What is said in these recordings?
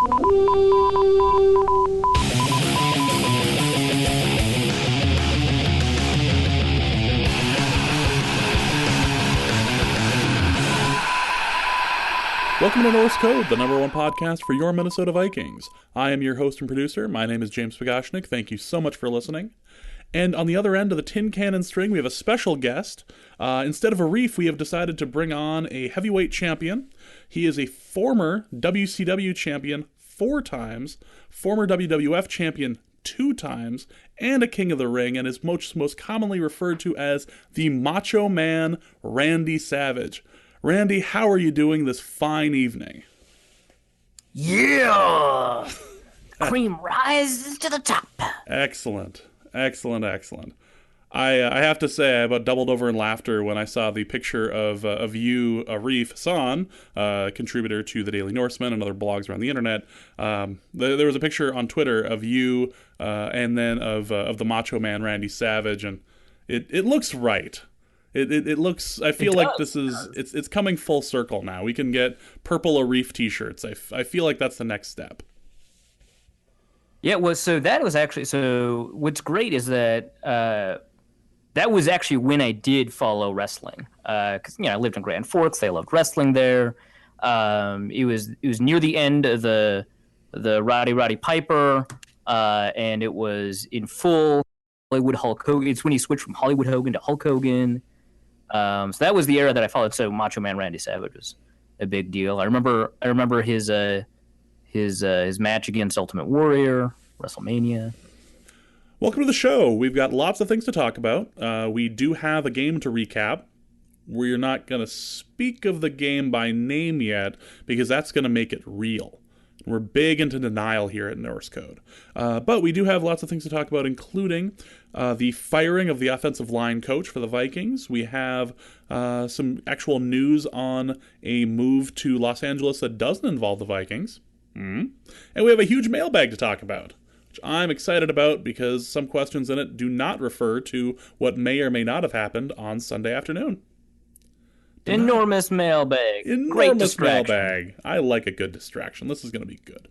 Welcome to Norse Code, the #1 podcast for your Minnesota Vikings. I am your host and producer. My name is James Pagashnik. Thank you so much for listening. And on the other end of the tin cannon string, we have a special guest. Instead of Arif, we have decided to bring on a heavyweight champion. He is a former WCW champion 4 times, former WWF champion 2 times, and a King of the Ring, and is most commonly referred to as the Macho Man, Randy Savage. Randy, how are you doing this fine evening? Yeah! Cream rises to the top. Excellent. I have to say, I about doubled over in laughter when I saw the picture of you, Arif Hassan, contributor to the Daily Norseman and other blogs around the internet. There was a picture on Twitter of you and then of the Macho Man, Randy Savage, and it looks right. It looks. I feel like this is. It's coming full circle now. We can get purple Arif T-shirts. I feel like that's the next step. Yeah. Well, so that was actually. So what's great is that that was actually when I did follow wrestling. Because I lived in Grand Forks. They loved wrestling there. It was near the end of the Roddy Piper, and it was in full Hollywood Hulk Hogan. It's when he switched from Hollywood Hogan to Hulk Hogan. So that was the era that I followed. So Macho Man Randy Savage was a big deal. I remember his match against Ultimate Warrior, WrestleMania. Welcome to the show. We've got lots of things to talk about. We do have a game to recap. We're not going to speak of the game by name yet because that's going to make it real. We're big into denial here at Norse Code. But we do have lots of things to talk about, including the firing of the offensive line coach for the Vikings. We have some actual news on a move to Los Angeles that doesn't involve the Vikings. And we have a huge mailbag to talk about, which I'm excited about because some questions in it do not refer to what may or may not have happened on Sunday afternoon. Enormous mailbag. Great distraction. Mailbag. I like a good distraction. This is going to be good.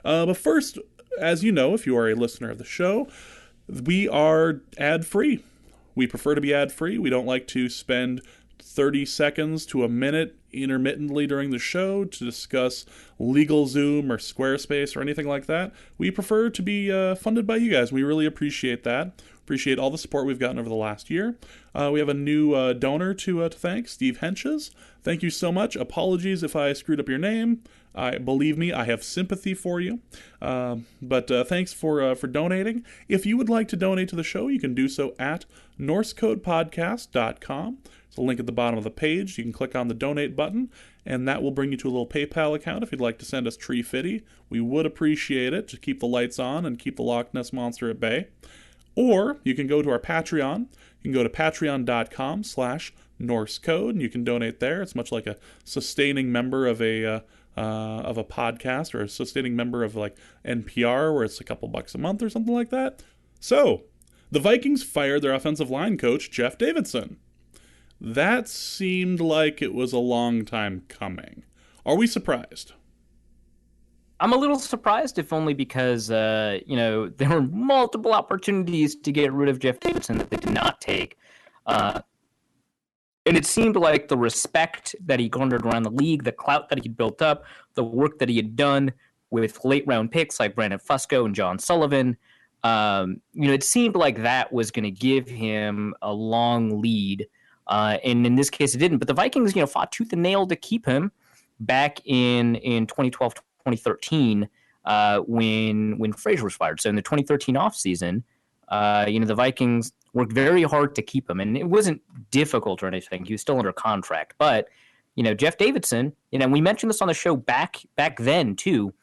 But first, as you know, if you are a listener of the show, we are ad-free. We prefer to be ad-free. We don't like to spend 30 seconds to a minute intermittently during the show to discuss LegalZoom or Squarespace or anything like that. We prefer to be funded by you guys. We really appreciate that. Appreciate all the support we've gotten over the last year. We have a new donor to thank, Steve Henches. Thank you so much. Apologies if I screwed up your name. Believe me, I have sympathy for you. But thanks for donating. If you would like to donate to the show, you can do so at NorseCodePodcast.com. There's a link at the bottom of the page. You can click on the donate button, and that will bring you to a little PayPal account if you'd like to send us Tree Fitty. We would appreciate it to keep the lights on and keep the Loch Ness Monster at bay. Or you can go to our Patreon. You can go to patreon.com/NorseCode, and you can donate there. It's much like a sustaining member of a podcast, or a sustaining member of like NPR, where it's a couple bucks a month or something like that. So, the Vikings fired their offensive line coach, Jeff Davidson. That seemed like it was a long time coming. Are we surprised? I'm a little surprised, if only because, there were multiple opportunities to get rid of Jeff Davidson that they did not take. And it seemed like the respect that he garnered around the league, the clout that he built up, the work that he had done with late-round picks like Brandon Fusco and John Sullivan, it seemed like that was going to give him a long lead. And in this case, it didn't. But the Vikings, fought tooth and nail to keep him back in 2012, 2013, when Frazier was fired. So in the 2013 offseason, the Vikings worked very hard to keep him, and it wasn't difficult or anything. He was still under contract. But, Jeff Davidson, we mentioned this on the show back then too.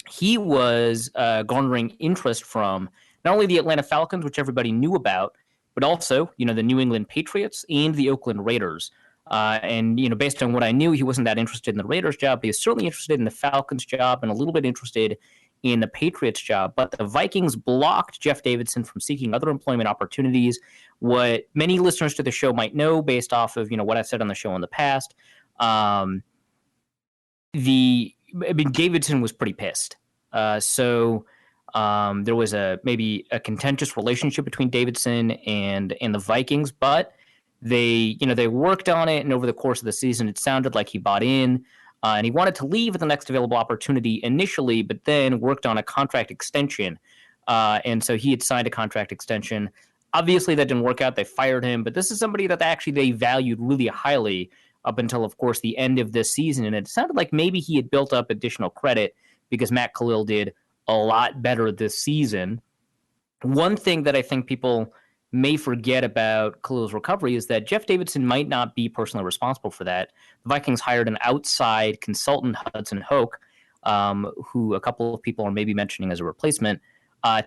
He was garnering interest from not only the Atlanta Falcons, which everybody knew about, but also, the New England Patriots and the Oakland Raiders. And based on what I knew, he wasn't that interested in the Raiders job. He was certainly interested in the Falcons job and a little bit interested in the Patriots job. But the Vikings blocked Jeff Davidson from seeking other employment opportunities. What many listeners to the show might know, based off of what I've said on the show in the past, the I mean, Davidson was pretty pissed. So there was maybe a contentious relationship between Davidson and the Vikings, but they worked on it, and over the course of the season, it sounded like he bought in, and he wanted to leave at the next available opportunity initially, but then worked on a contract extension, and so he had signed a contract extension. Obviously, that didn't work out. They fired him, but this is somebody that actually they valued really highly up until, of course, the end of this season, and it sounded like maybe he had built up additional credit because Matt Khalil did a lot better this season. One thing that I think people may forget about Khalil's recovery is that Jeff Davidson might not be personally responsible for that. The Vikings hired an outside consultant, Hudson Hoke, who a couple of people are maybe mentioning as a replacement,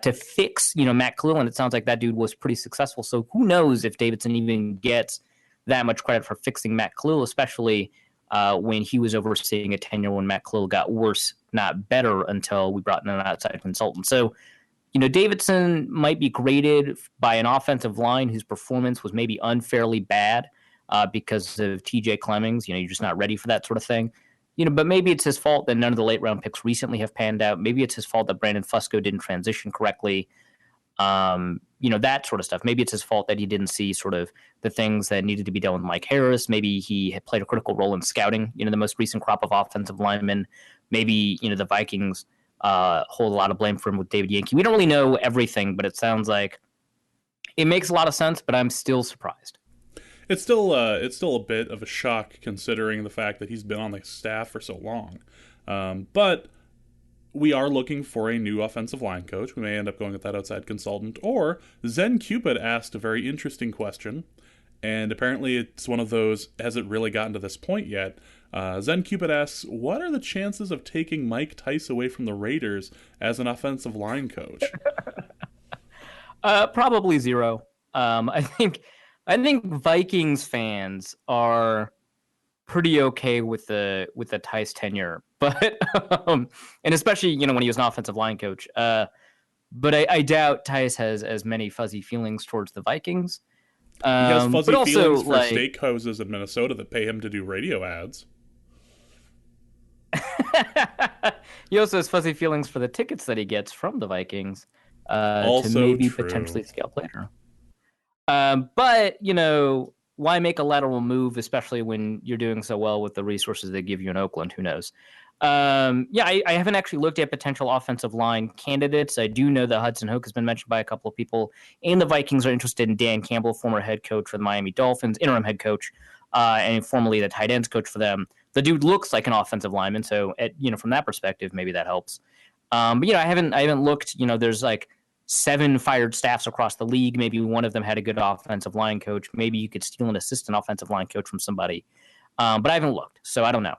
to fix, Matt Khalil, and it sounds like that dude was pretty successful. So who knows if Davidson even gets that much credit for fixing Matt Khalil, especially when he was overseeing a tenure when Matt Khalil got worse, not better, until we brought in an outside consultant. So, Davidson might be graded by an offensive line whose performance was maybe unfairly bad because of TJ Clemmings. You're just not ready for that sort of thing. But maybe it's his fault that none of the late round picks recently have panned out. Maybe it's his fault that Brandon Fusco didn't transition correctly. That sort of stuff. Maybe it's his fault that he didn't see sort of the things that needed to be done with Mike Harris. Maybe he had played a critical role in scouting, the most recent crop of offensive linemen. Maybe, the Vikings hold a lot of blame for him with David Yankee. We don't really know everything, but it sounds like it makes a lot of sense, but I'm still surprised. It's still a bit of a shock considering the fact that he's been on the staff for so long. But we are looking for a new offensive line coach. We may end up going with that outside consultant. Or Zen Cupid asked a very interesting question, and apparently it's one of those, has it really gotten to this point yet? Zen Cupid asks, what are the chances of taking Mike Tice away from the Raiders as an offensive line coach? Probably zero. I think Vikings fans are pretty okay with the Tice tenure, but and especially when he was an offensive line coach. But I doubt Tice has as many fuzzy feelings towards the Vikings. He has fuzzy feelings for like, steak houses in Minnesota that pay him to do radio ads. He also has fuzzy feelings for the tickets that he gets from the Vikings Also to maybe true. Potentially scalp later. But why make a lateral move, especially when you're doing so well with the resources they give you in Oakland? Who knows? I haven't actually looked at potential offensive line candidates. I do know that Hudson Hoke has been mentioned by a couple of people, and the Vikings are interested in Dan Campbell, former head coach for the Miami Dolphins, interim head coach, and formerly the tight ends coach for them. The dude looks like an offensive lineman, so from that perspective, maybe that helps. But I haven't looked. There's like 7 fired staffs across the league. Maybe one of them had a good offensive line coach. Maybe you could steal an assistant offensive line coach from somebody. But I haven't looked, so I don't know.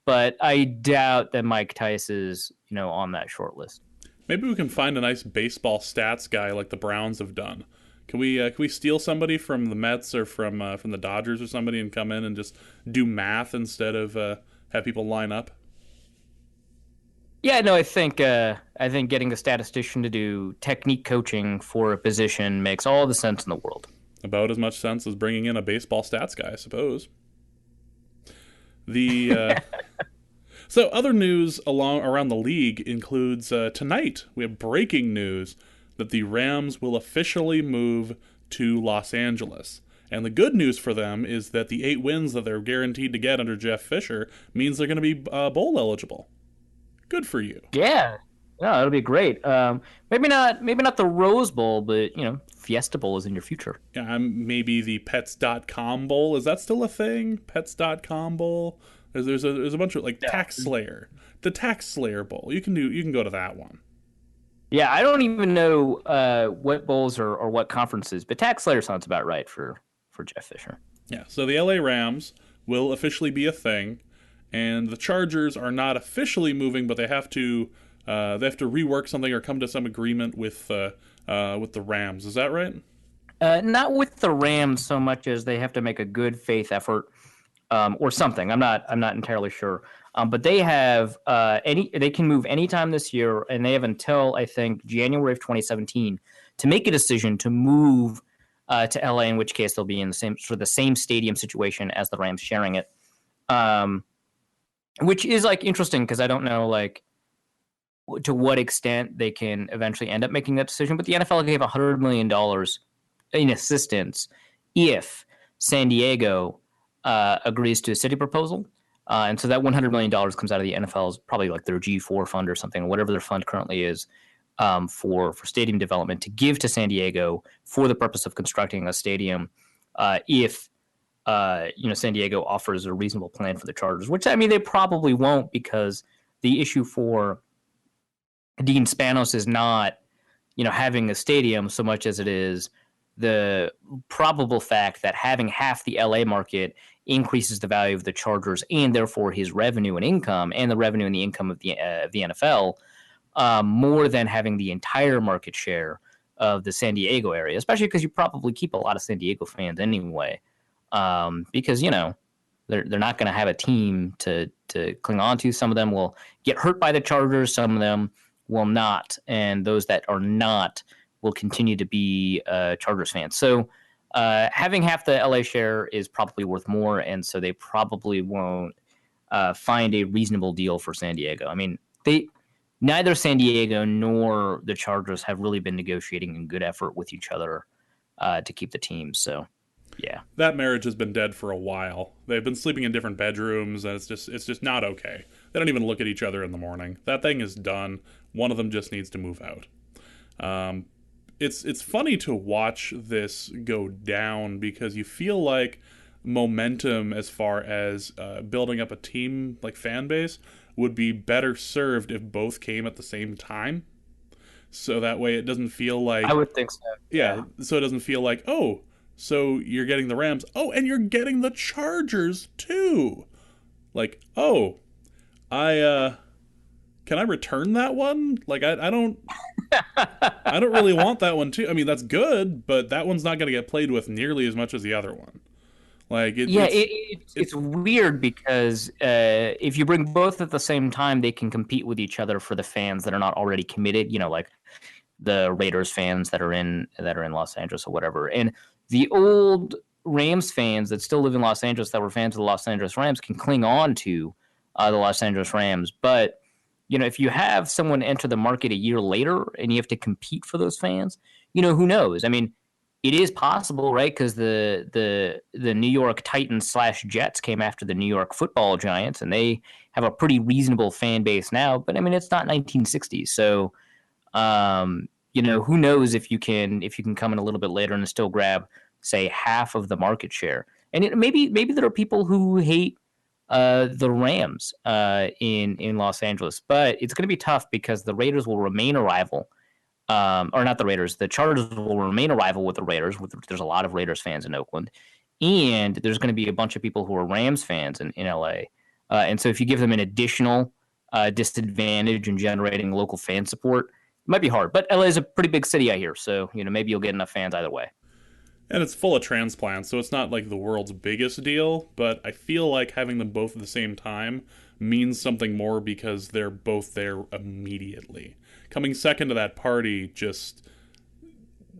But I doubt that Mike Tice is, on that short list. Maybe we can find a nice baseball stats guy like the Browns have done. Can we steal somebody from the Mets or from the Dodgers or somebody and come in and just do math instead of have people line up? Yeah, no, I think getting a statistician to do technique coaching for a position makes all the sense in the world. About as much sense as bringing in a baseball stats guy, I suppose. So other news around the league includes tonight we have breaking news that the Rams will officially move to Los Angeles. And the good news for them is that the 8 wins that they're guaranteed to get under Jeff Fisher means they're going to be bowl eligible. Good for you. Yeah. No, it'll be great. Maybe not the Rose Bowl, but Fiesta Bowl is in your future. Yeah, maybe the Pets.com Bowl. Is that still a thing? Pets.com Bowl. There's a bunch of Tax Slayer. The Tax Slayer Bowl. You can go to that one. Yeah, I don't even know what bowls or what conferences, but Tax Slayer sounds about right for Jeff Fisher. Yeah. So the LA Rams will officially be a thing, and the Chargers are not officially moving, but they have to rework something or come to some agreement with the Rams. Is that right? Not with the Rams so much as they have to make a good faith effort or something. I'm not entirely sure. But they have they can move anytime this year, and they have until I think January of 2017 to make a decision to move to LA. In which case they'll be in the same stadium situation as the Rams, sharing it. which is like interesting because I don't know like to what extent they can eventually end up making that decision. But the NFL gave $100 million in assistance if San Diego agrees to a city proposal. And so that $100 million comes out of the NFL's probably like their G4 fund or something, whatever their fund currently is, for stadium development to give to San Diego for the purpose of constructing a stadium if San Diego offers a reasonable plan for the Chargers, which I mean they probably won't, because the issue for Dean Spanos is not having a stadium so much as it is the probable fact that having half the LA market increases the value of the Chargers and therefore his revenue and income and the revenue and the income of the NFL more than having the entire market share of the San Diego area, especially because you probably keep a lot of San Diego fans anyway, because they're not going to have a team to cling on to. Some of them will get hurt by the Chargers, some of them will not, and those that are not will continue to be Chargers fans. So having half the LA share is probably worth more, and so they probably won't find a reasonable deal for San Diego. I mean, neither San Diego nor the Chargers have really been negotiating in good effort with each other to keep the team. So, yeah, that marriage has been dead for a while. They've been sleeping in different bedrooms, and it's just not okay. They don't even look at each other in the morning. That thing is done. One of them just needs to move out. It's funny to watch this go down because you feel like momentum as far as building up a team like fan base would be better served if both came at the same time. So that way it doesn't feel like... I would think so. Yeah, so it doesn't feel like, oh, so you're getting the Rams. Oh, and you're getting the Chargers too. Like, oh, can I return that one? Like, I don't... I don't really want that one too. I mean, that's good, but that one's not going to get played with nearly as much as the other one. Like, it's weird because if you bring both at the same time, they can compete with each other for the fans that are not already committed. Like the Raiders fans that are in Los Angeles or whatever, and the old Rams fans that still live in Los Angeles that were fans of the Los Angeles Rams can cling on to the Los Angeles Rams, but if you have someone enter the market a year later and you have to compete for those fans, who knows? I mean, it is possible, right? Because the New York Titans / Jets came after the New York Football Giants, and they have a pretty reasonable fan base now. But I mean, it's not 1960s, so who knows if you can come in a little bit later and still grab, say, half of the market share. And maybe there are people who hate the Rams in Los Angeles, but it's going to be tough because the Raiders will remain a rival, or not the Raiders. The Chargers will remain a rival with the Raiders. There's a lot of Raiders fans in Oakland, and there's going to be a bunch of people who are Rams fans in LA. And so if you give them an additional disadvantage in generating local fan support, it might be hard. But LA is a pretty big city, I hear, so maybe you'll get enough fans either way. And it's full of transplants, so it's not like the world's biggest deal, but I feel like having them both at the same time means something more because they're both there immediately. Coming second to that party just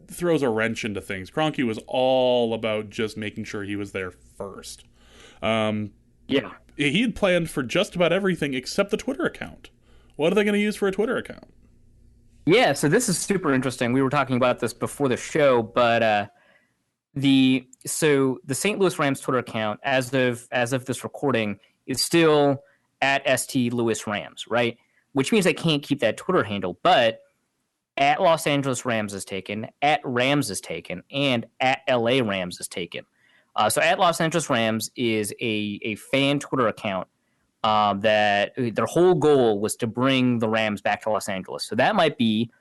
throws a wrench into things. Kroenke was all about just making sure he was there first. Yeah. He had planned for just about everything except the Twitter account. What are they going to use for a Twitter account? Yeah, so this is super interesting. We were talking about this before the show, but... The St. Louis Rams Twitter account, as of this recording, is still at St. Louis Rams, right? Which means I can't keep that Twitter handle, but at Los Angeles Rams is taken, at Rams is taken, and at LA Rams is taken. So at Los Angeles Rams is a fan Twitter account that their whole goal was to bring the Rams back to Los Angeles. So that might be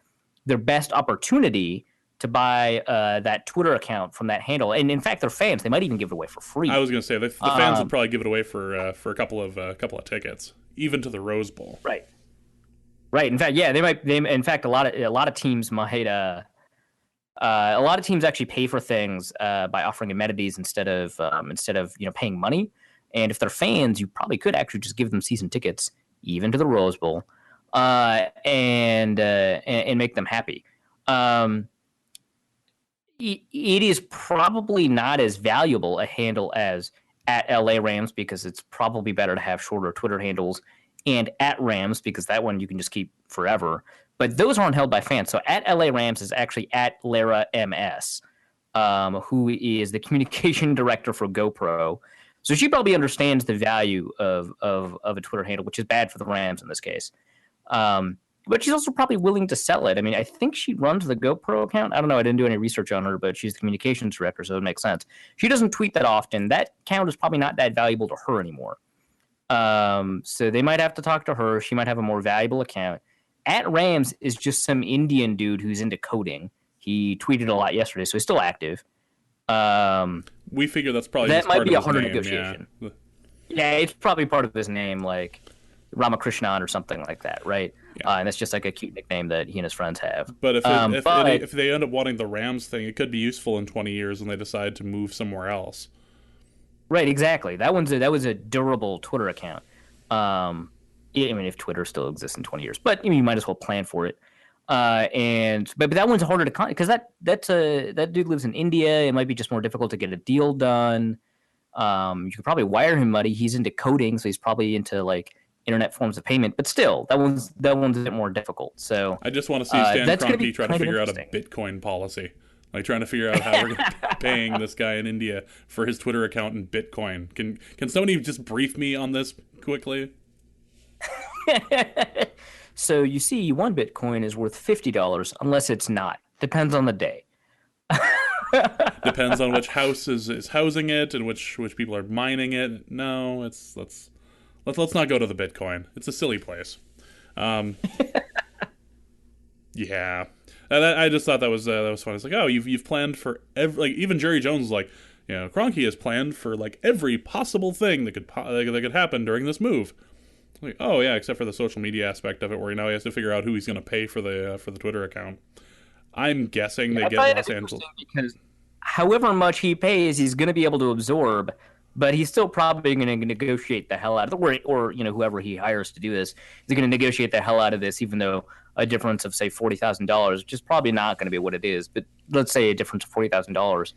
their best opportunity to buy that Twitter account from that handle. And in fact, they're fans. They might even give it away for free. I was going to say, the fans would probably give it away for a couple of tickets, even to the Rose Bowl. Right. In fact, yeah, they might. In fact, a lot of teams might. A lot of teams actually pay for things by offering amenities instead of paying money. And if they're fans, you probably could actually just give them season tickets, even to the Rose Bowl, and make them happy. It is probably not as valuable a handle as at LA Rams because it's probably better to have shorter Twitter handles, and at Rams because that one you can just keep forever. But those aren't held by fans. So at LA Rams is actually at Lara MS, who is the communication director for GoPro. So she probably understands the value of a Twitter handle, which is bad for the Rams in this case. But she's also probably willing to sell it. I mean, I think she runs the GoPro account. I don't know. I didn't do any research on her, but she's the communications director, so it makes sense. She doesn't tweet that often. That account is probably not that valuable to her anymore. So they might have to talk to her. She might have a more valuable account. At Rams is just some Indian dude who's into coding. He tweeted a lot yesterday, so he's still active. We figure that's probably that just might part be of a harder his name, negotiation. Yeah. Yeah, it's probably part of his name, like Ramakrishnan or something like that, right? Yeah. And that's just like a cute nickname that he and his friends have. But if they end up wanting the Rams thing, it could be useful in 20 years when they decide to move somewhere else. Right, exactly. That was a durable Twitter account. I mean, if Twitter still exists in 20 years, but you might as well plan for it. But that one's harder to because that dude lives in India. It might be just more difficult to get a deal done. You could probably wire him money. He's into coding, so he's probably into like internet forms of payment. But still, that one's a bit more difficult. So I just want to see Stan Kroenke try to figure out a Bitcoin policy, like trying to figure out how we're going to be paying this guy in India for his Twitter account in Bitcoin. Can somebody just brief me on this quickly? So you see, one Bitcoin is worth $50 unless it's not. Depends on the day. Depends on which house is housing it and which people are mining it. No, let's not go to the Bitcoin. It's a silly place. Yeah, I just thought that was fun. It's like, oh, you've planned for every, like, even Jerry Jones is like, you know, Kroenke has planned for like every possible thing that could happen during this move. Like, oh yeah, except for the social media aspect of it, where now he has to figure out who he's going to pay for the Twitter account. I'm guessing they get Los Angeles because however much he pays, he's going to be able to absorb, but he's still probably going to negotiate the hell out of it, or you know, whoever he hires to do this is going to negotiate the hell out of this, even though a difference of say $40,000, which is probably not going to be what it is, but let's say a difference of $40,000.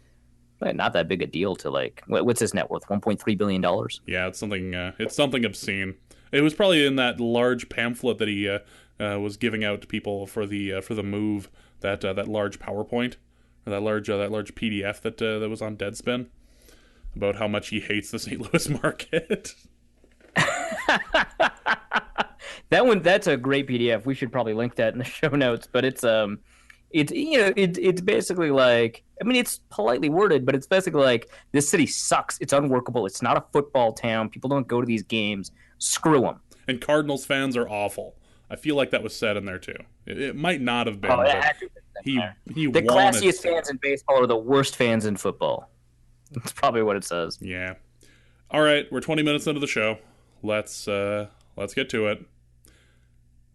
But not that big a deal to like what's his net worth? $1.3 billion. Yeah, it's something obscene. It was probably in that large pamphlet that he was giving out to people for the move, that large PowerPoint or that large PDF that was on Deadspin about how much he hates the St. Louis market. That's a great PDF. We should probably link that in the show notes. But it's basically like, I mean, it's politely worded, but it's basically like, this city sucks. It's unworkable. It's not a football town. People don't go to these games. Screw them. And Cardinals fans are awful. I feel like that was said in there too. It might not have been. Oh, but he the classiest fans in baseball are the worst fans in football. That's probably what it says. Yeah. All right, we're 20 minutes into the show. Let's get to it.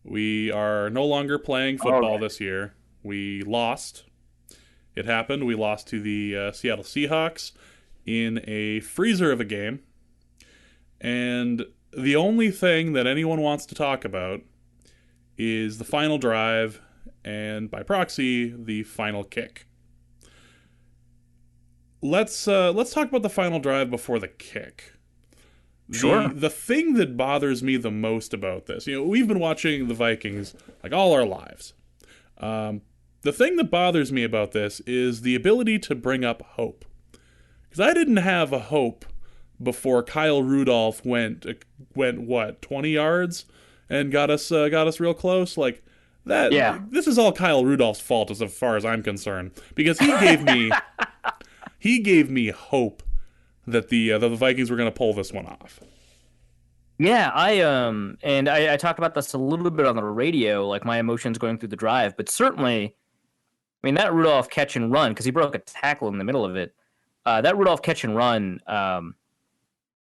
We are no longer playing football this year. We lost. It happened. We lost to the Seattle Seahawks in a freezer of a game. And the only thing that anyone wants to talk about is the final drive and, by proxy, the final kick. Let's talk about the final drive before the kick. Sure. The thing that bothers me the most about this, you know, we've been watching the Vikings like all our lives. The thing that bothers me about this is the ability to bring up hope. Because I didn't have a hope before Kyle Rudolph went what, 20 yards and got us real close. Like that. Yeah. This is all Kyle Rudolph's fault as far as I'm concerned, because he gave me hope that the Vikings were going to pull this one off. Yeah, I talked about this a little bit on the radio, like my emotions going through the drive, but certainly, I mean, that Rudolph catch and run, because he broke a tackle in the middle of it. That Rudolph catch and run,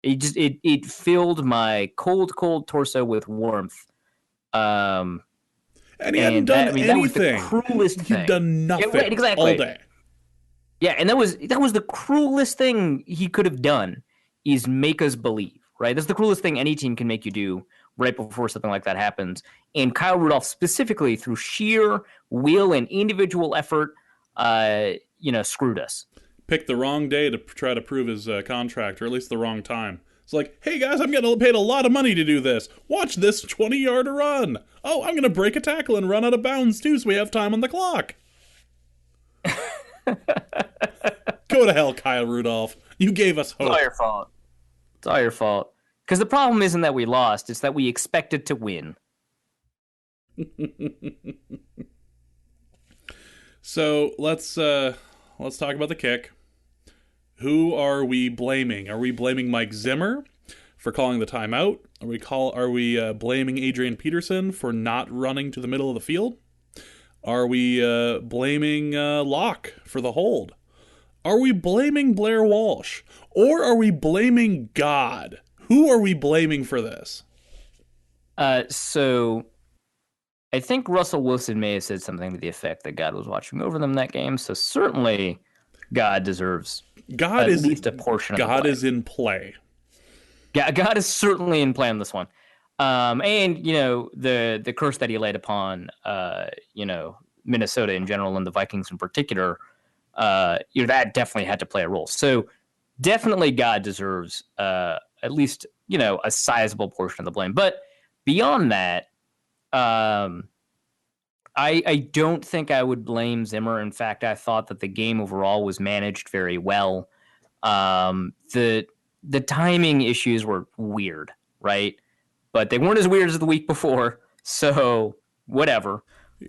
it filled my cold torso with warmth. And he hadn't done anything. That was the cruelest thing. He'd done nothing exactly. all day. Yeah, and that was the cruelest thing he could have done, is make us believe, right? That's the cruelest thing any team can make you do right before something like that happens. And Kyle Rudolph, specifically through sheer will and individual effort, screwed us. picked the wrong day to try to prove his contract, or at least the wrong time. It's like, hey guys, I'm getting paid a lot of money to do this. Watch this 20-yard run. Oh, I'm going to break a tackle and run out of bounds too, so we have time on the clock. Go to hell, Kyle Rudolph. You gave us hope. It's all your fault. It's all your fault. Because the problem isn't that we lost, it's that we expected to win. So let's talk about the kick. Who are we blaming? Are we blaming Mike Zimmer for calling the timeout? Are we blaming Adrian Peterson for not running to the middle of the field? Are we blaming Locke for the hold? Are we blaming Blair Walsh? Or are we blaming God? Who are we blaming for this? So I think Russell Wilson may have said something to the effect that God was watching over them that game. So certainly God deserves at least a portion of the blame. God is in play. Yeah, God is certainly in play on this one. And, you know, the curse that he laid upon, you know, Minnesota in general and the Vikings in particular, you know, that definitely had to play a role. So definitely God deserves at least, you know, a sizable portion of the blame. But beyond that, I don't think I would blame Zimmer. In fact, I thought that the game overall was managed very well. The timing issues were weird, right? But they weren't as weird as the week before, so whatever.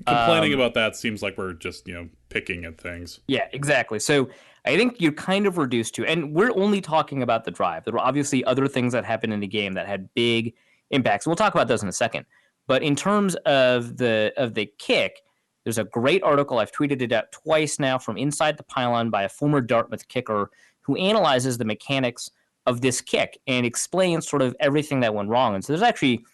Complaining about that seems like we're just, you know, picking at things. Yeah, exactly. So I think you're kind of reduced to, and we're only talking about the drive. There were obviously other things that happened in the game that had big impacts. We'll talk about those in a second. But in terms of the kick, there's a great article. I've tweeted it out twice now from Inside the Pylon by a former Dartmouth kicker who analyzes the mechanics of this kick and explains sort of everything that went wrong. And so there's actually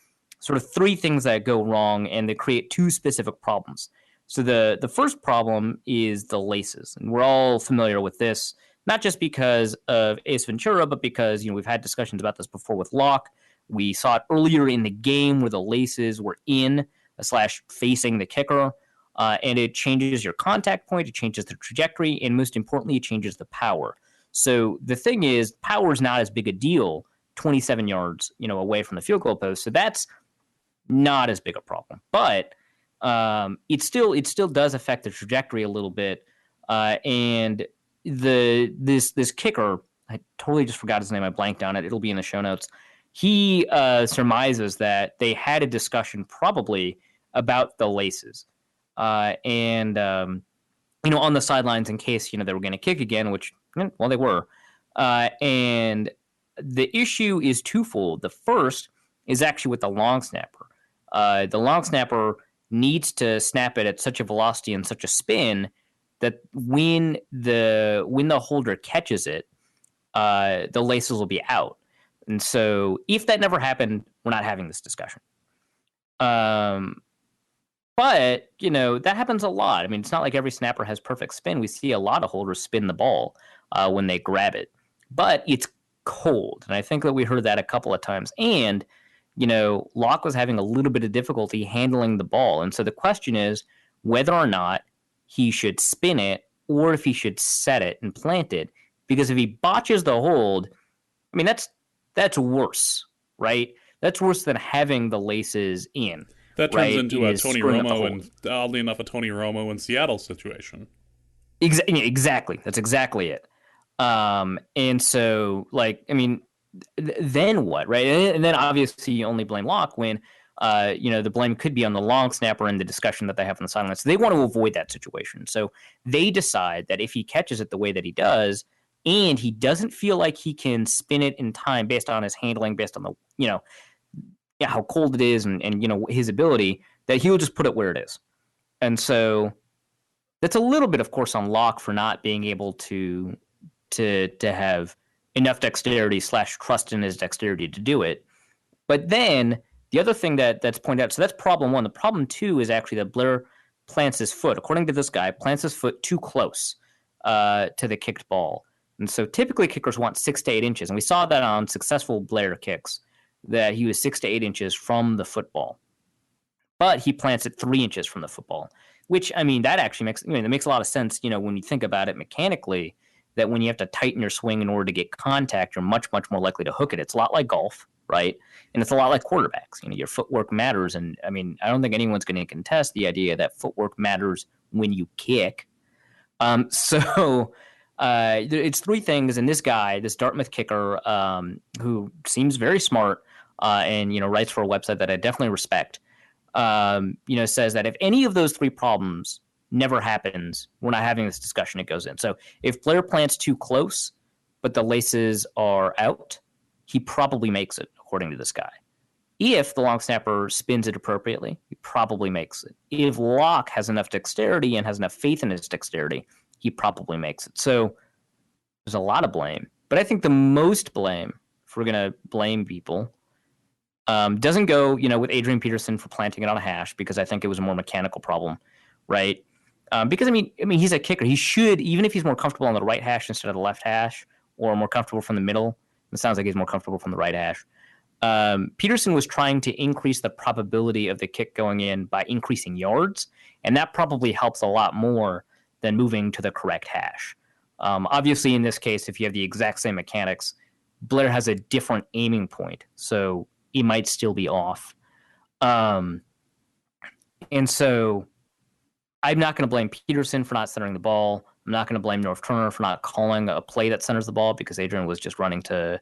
sort of three things that go wrong, and they create two specific problems. So the first problem is the laces. And we're all familiar with this, not just because of Ace Ventura, but because, you know, we've had discussions about this before with Locke. We saw it earlier in the game where the laces were in / facing the kicker, and it changes your contact point, it changes the trajectory, and most importantly, it changes the power. So the thing is, power is not as big a deal 27 yards, you know, away from the field goal post. So that's not as big a problem. But it still does affect the trajectory a little bit. And this kicker, I totally just forgot his name. I blanked on it. It'll be in the show notes. He surmises that they had a discussion probably about the laces. And you know, on the sidelines in case, you know, they were going to kick again, which, well, they were. And the issue is twofold. The first is actually with the long snapper. The long snapper needs to snap it at such a velocity and such a spin that when the holder catches it, the laces will be out. And so if that never happened, we're not having this discussion. But, you know, that happens a lot. I mean, it's not like every snapper has perfect spin. We see a lot of holders spin the ball when they grab it. But it's cold. And I think that we heard that a couple of times. And, you know, Locke was having a little bit of difficulty handling the ball. And so the question is whether or not he should spin it or if he should set it and plant it. Because if he botches the hold, I mean, that's worse, right? That's worse than having the laces in. That turns into a Tony Romo and, oddly enough, a Tony Romo in Seattle situation. Exactly. That's exactly it. And so, like, I mean, then what, right? And then obviously you only blame Locke when, you know, the blame could be on the long snapper in the discussion that they have on the sidelines. So they want to avoid that situation. So they decide that if he catches it the way that he does, and he doesn't feel like he can spin it in time based on his handling, based on the, you know, how cold it is and you know, his ability, that he'll just put it where it is. And so that's a little bit, of course, on Locke for not being able to have enough dexterity / trust in his dexterity to do it. But then the other thing that's pointed out, so that's problem one. The problem two is actually that Blair plants his foot, according to this guy, plants his foot too close to the kicked ball. And so typically kickers want 6 to 8 inches. And we saw that on successful Blair kicks, that he was 6 to 8 inches from the football. But he plants it 3 inches from the football, which, I mean, that actually makes, I mean, it makes a lot of sense, you know, when you think about it mechanically, that when you have to tighten your swing in order to get contact, you're much, much more likely to hook it. It's a lot like golf, right? And it's a lot like quarterbacks. Your footwork matters. And I mean, I don't think anyone's going to contest the idea that footwork matters when you kick. So it's three things. And this guy, this Dartmouth kicker, who seems very smart and, writes for a website that I definitely respect, says that if any of those three problems never happens, we're not having this discussion, it goes in. So if player plants too close, but the laces are out, he probably makes it, according to this guy. If the long snapper spins it appropriately, he probably makes it. If Locke has enough dexterity and has enough faith in his dexterity, he probably makes it. So there's a lot of blame. But I think the most blame, if we're going to blame people, doesn't go, with Adrian Peterson for planting it on a hash, because I think it was a more mechanical problem, right? Because I mean, he's a kicker. He should, even if he's more comfortable on the right hash instead of the left hash, or more comfortable from the middle. It sounds like he's more comfortable from the right hash. Peterson was trying to increase the probability of the kick going in by increasing yards, and that probably helps a lot more than moving to the correct hash. Obviously, in this case, if you have the exact same mechanics, Blair has a different aiming point, so he might still be off. And so I'm not going to blame Peterson for not centering the ball. I'm not going to blame North Turner for not calling a play that centers the ball, because Adrian was just running to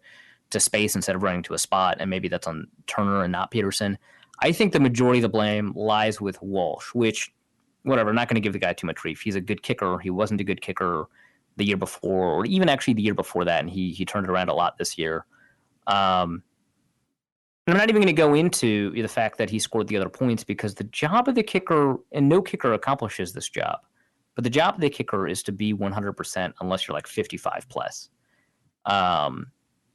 space instead of running to a spot, and maybe that's on Turner and not Peterson. I think the majority of the blame lies with Walsh, which, whatever, I'm not going to give the guy too much grief. He's a good kicker. He wasn't a good kicker the year before, or even actually the year before that, and he turned it around a lot this year. I'm not even going to go into the fact that he scored the other points, because the job of the kicker, and no kicker accomplishes this job, but the job of the kicker is to be 100% unless you're like 55 plus.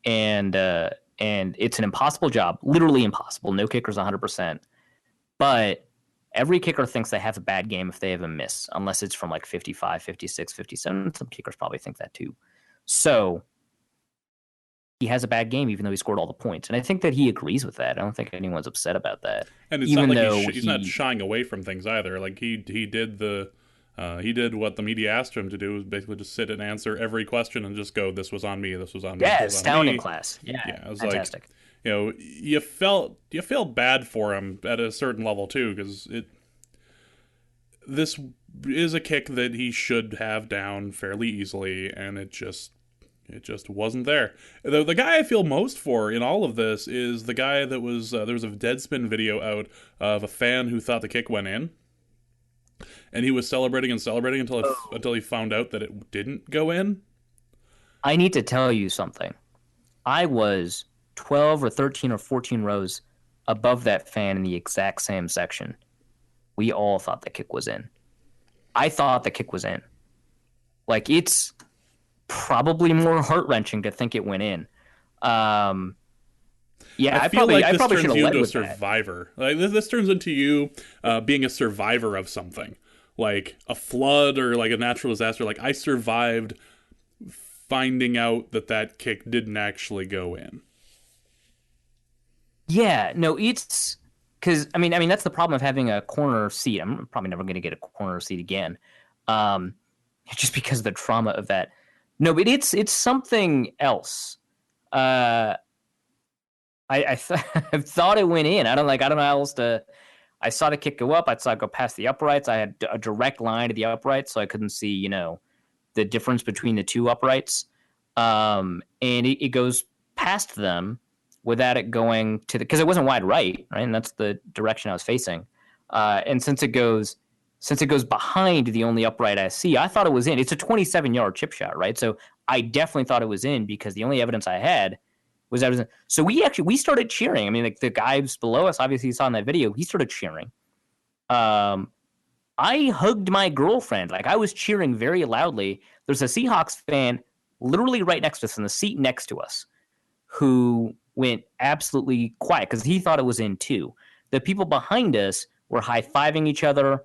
And it's an impossible job, literally impossible. No kicker's 100%. But every kicker thinks they have a bad game if they have a miss, unless it's from like 55, 56, 57. Some kickers probably think that too. So he has a bad game, even though he scored all the points. And I think that he agrees with that. I don't think anyone's upset about that. And it's even not like he's not shying away from things either. Like he did what the media asked him to do, was basically just sit and answer every question and just go, "This was on me. This was on me." Yeah, astounding class. Yeah, it was fantastic. Like, you felt bad for him at a certain level too, because this is a kick that he should have down fairly easily, and it just wasn't there. The guy I feel most for in all of this is the guy that was there was a Deadspin video out of a fan who thought the kick went in, and he was celebrating until he found out that it didn't go in. I need to tell you something. I was 12 or 13 or 14 rows above that fan in the exact same section. We all thought the kick was in. I thought the kick was in. Like, it's probably more heart-wrenching to think it went in. I probably should have led with survivor. Like, this turns into you being a survivor of something, like a flood or like a natural disaster. Like, I survived finding out that kick didn't actually go in. Yeah, no, it's because I mean that's the problem of having a corner seat. I'm probably never going to get a corner seat again, just because of the trauma of that. No, but it's something else. I thought it went in. I don't know how else to. I saw the kick go up. I saw it go past the uprights. I had a direct line to the uprights, so I couldn't see, the difference between the two uprights. And it goes past them without it going to because it wasn't wide right, and that's the direction I was facing. And since it goes behind the only upright I see, I thought it was in. It's a 27-yard chip shot, right? So I definitely thought it was in because the only evidence I had was that it was in. So we started cheering. I mean, like the guys below us, obviously you saw in that video, he started cheering. I hugged my girlfriend. Like, I was cheering very loudly. There's a Seahawks fan literally right next to us in the seat next to us who went absolutely quiet because he thought it was in too. The people behind us were high-fiving each other.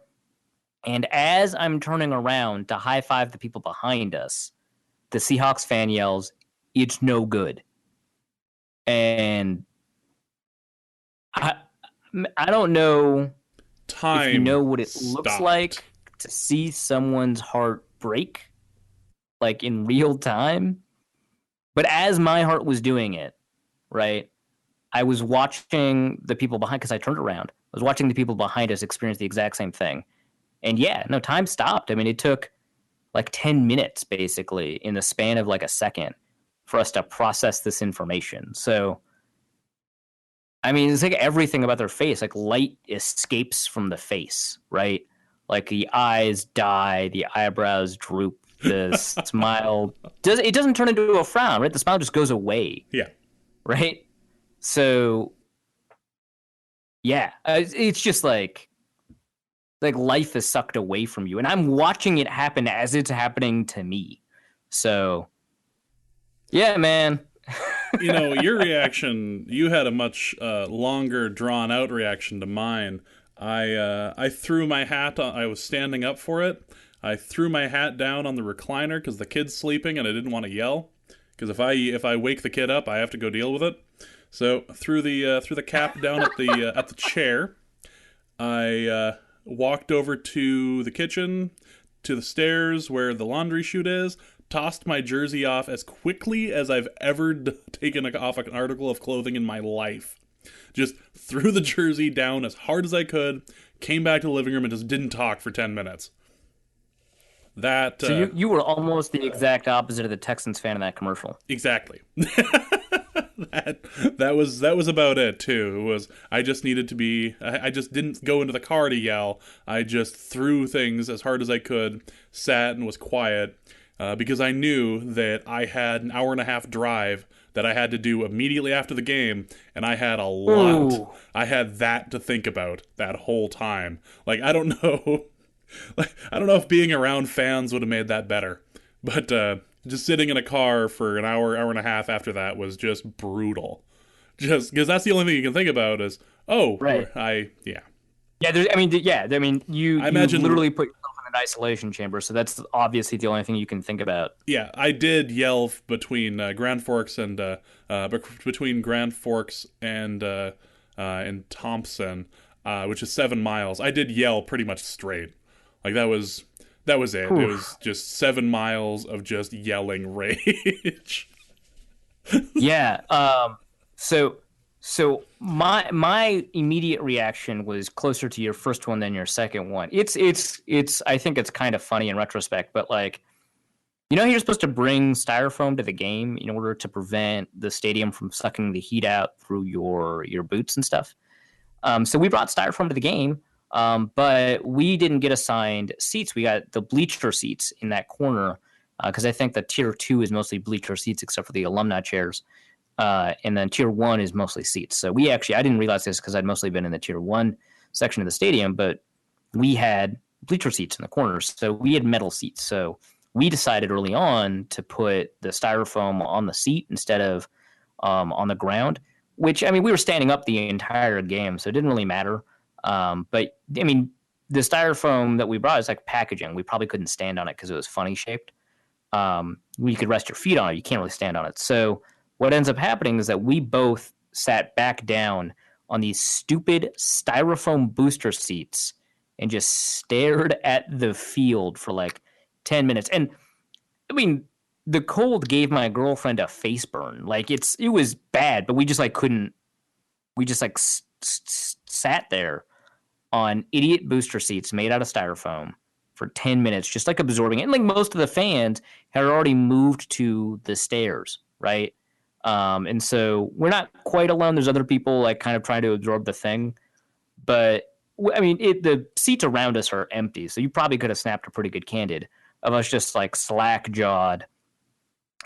And as I'm turning around to high-five the people behind us, the Seahawks fan yells, "It's no good." And I don't know if you know what it looks like to see someone's heart break. like in real time. But as my heart was doing it, right, I was watching the people behind, because I turned around. I was watching the people behind us experience the exact same thing. And yeah, no, time stopped. I mean, it took like 10 minutes basically in the span of like a second for us to process this information. So, I mean, it's like everything about their face, like light escapes from the face, right? Like the eyes die, the eyebrows droop, the smile doesn't turn into a frown, right? The smile just goes away, Yeah. right? So, yeah, it's just like life is sucked away from you, and I'm watching it happen as it's happening to me. So, yeah, man. Your reaction, you had a much longer, drawn-out reaction to mine. I threw my hat on, I was standing up for it. I threw my hat down on the recliner because the kid's sleeping and I didn't want to yell. Because if I wake the kid up, I have to go deal with it. So threw the cap down at the chair. I walked over to the kitchen, to the stairs where the laundry chute is, tossed my jersey off as quickly as I've ever taken off an article of clothing in my life. Just threw the jersey down as hard as I could, came back to the living room and just didn't talk for 10 minutes. That So you were almost the exact opposite of the Texans fan in that commercial. Exactly. that was about it too. It was I just needed to be. I just didn't go into the car to yell. I just threw things as hard as I could, sat and was quiet because I knew that I had an hour and a half drive that I had to do immediately after the game, and I had a lot. Ooh. I had that to think about that whole time. Like I don't know. I don't know if being around fans would have made that better, but just sitting in a car for an hour and a half after that was just brutal. Just because that's the only thing you can think about is, right. Yeah. You imagine literally put yourself in an isolation chamber, so that's obviously the only thing you can think about. Yeah, I did yell between Grand Forks and Thompson, which is 7 miles. I did yell pretty much straight. Like that was it. Whew. It was just 7 miles of just yelling rage. Yeah. So my immediate reaction was closer to your first one than your second one. It's I think it's kind of funny in retrospect, but like, you're supposed to bring styrofoam to the game in order to prevent the stadium from sucking the heat out through your boots and stuff. So we brought styrofoam to the game. But we didn't get assigned seats. We got the bleacher seats in that corner because I think the tier 2 is mostly bleacher seats except for the alumni chairs. And then tier 1 is mostly seats. So I didn't realize this because I'd mostly been in the tier 1 section of the stadium, but we had bleacher seats in the corners. So we had metal seats. So we decided early on to put the styrofoam on the seat instead of on the ground, which, I mean, we were standing up the entire game, so it didn't really matter. But I mean, the styrofoam that we brought is like packaging. We probably couldn't stand on it because it was funny shaped. You could rest your feet on it. You can't really stand on it. So what ends up happening is that we both sat back down on these stupid styrofoam booster seats and just stared at the field for like 10 minutes. And I mean, the cold gave my girlfriend a face burn. Like it was bad, but we just like couldn't. We just like sat there on idiot booster seats made out of styrofoam for 10 minutes, just like absorbing it. And like most of the fans had already moved to the stairs, right? And so we're not quite alone. There's other people like kind of trying to absorb the thing. But I mean, the seats around us are empty. So you probably could have snapped a pretty good candid of us just like slack jawed,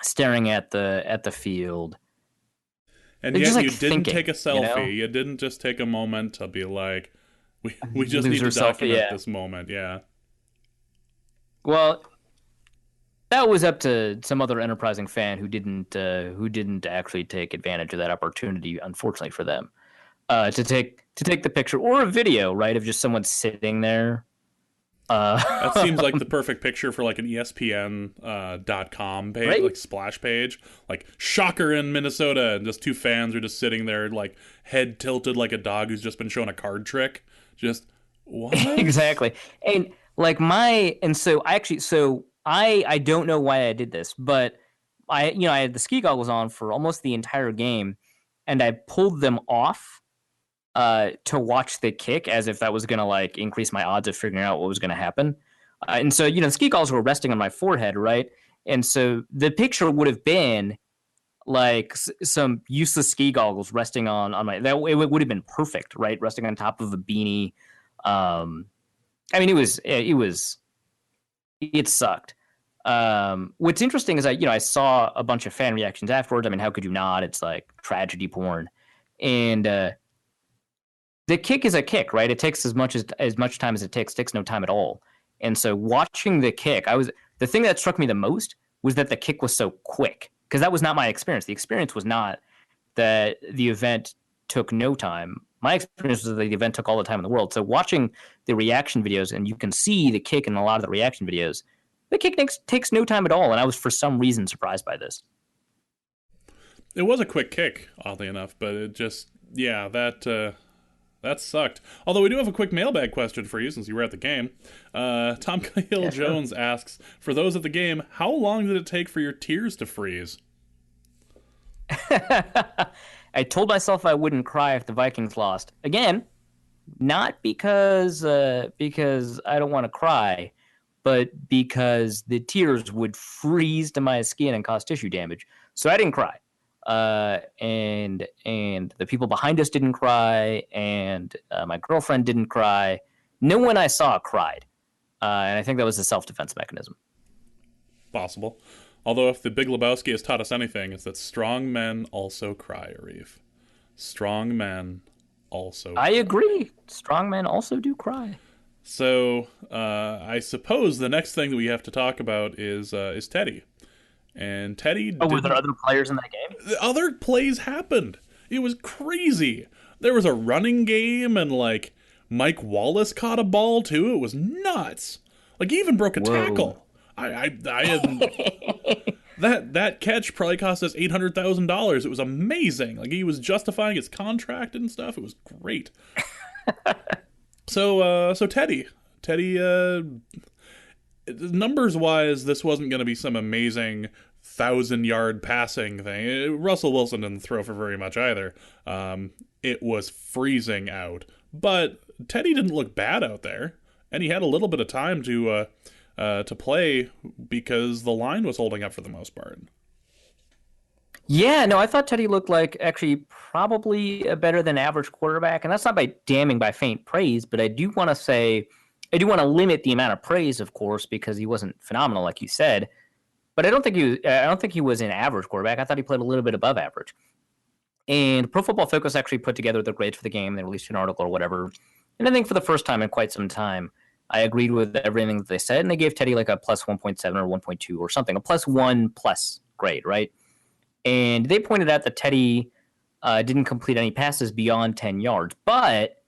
staring at the field. And They're yet just, like, you didn't thinking, take a selfie. You didn't just take a moment to be like, we just need to document this moment. Yeah. Well, that was up to some other enterprising fan who didn't actually take advantage of that opportunity, unfortunately for them, to take the picture or a video, right, of just someone sitting there. That seems like the perfect picture for like an ESPN.com page, right? Like splash page, like shocker in Minnesota, and just two fans are just sitting there, like head tilted like a dog who's just been shown a card trick. Just what? Exactly. And like so I don't know why I did this, but I had the ski goggles on for almost the entire game, and I pulled them off to watch the kick as if that was going to like increase my odds of figuring out what was going to happen. And so, the ski goggles were resting on my forehead, right? And so the picture would have been like some useless ski goggles resting on my, that it would have been perfect, right? Resting on top of a beanie. I mean, it sucked. What's interesting is I saw a bunch of fan reactions afterwards. I mean, how could you not? It's like tragedy porn. And the kick is a kick, right? It takes as much time as it takes no time at all. And so watching the kick, the thing that struck me the most was that the kick was so quick, because that was not my experience. The experience was not that the event took no time. My experience was that the event took all the time in the world. So watching the reaction videos, and you can see the kick in a lot of the reaction videos, the kick takes no time at all. And I was, for some reason, surprised by this. It was a quick kick, oddly enough, but it just, yeah, that sucked. Although we do have a quick mailbag question for you since you were at the game. Tom Cahill Jones asks, for those at the game, how long did it take for your tears to freeze? I told myself I wouldn't cry if the Vikings lost. Again, not because I don't want to cry, but because the tears would freeze to my skin and cause tissue damage. So I didn't cry. And the people behind us didn't cry, and my girlfriend didn't cry. No one I saw cried. And I think that was a self-defense mechanism. Possible. Although if the Big Lebowski has taught us anything, it's that strong men also cry, Arif. Strong men also cry. I agree. Strong men also do cry. So I suppose the next thing that we have to talk about is Teddy. And Teddy... were there other players in that game? Other plays happened. It was crazy. There was a running game, and, like, Mike Wallace caught a ball, too. It was nuts. Like, he even broke a tackle. I that catch probably cost us $800,000. It was amazing. Like, he was justifying his contract and stuff. It was great. So Teddy, numbers-wise, this wasn't going to be some amazing 1,000-yard passing thing. Russell Wilson didn't throw for very much either. It was freezing out. But Teddy didn't look bad out there, and he had a little bit of time to play because the line was holding up for the most part. Yeah, no, I thought Teddy looked like actually probably a better than average quarterback, and that's not by damning by faint praise, but I do want to limit the amount of praise, of course, because he wasn't phenomenal, like you said. But I don't think he was an average quarterback. I thought he played a little bit above average. And Pro Football Focus actually put together the grades for the game. They released an article or whatever. And I think for the first time in quite some time, I agreed with everything that they said. And they gave Teddy like a plus 1.7 or 1.2 or something, a plus 1 plus grade, right? And they pointed out that Teddy didn't complete any passes beyond 10 yards. But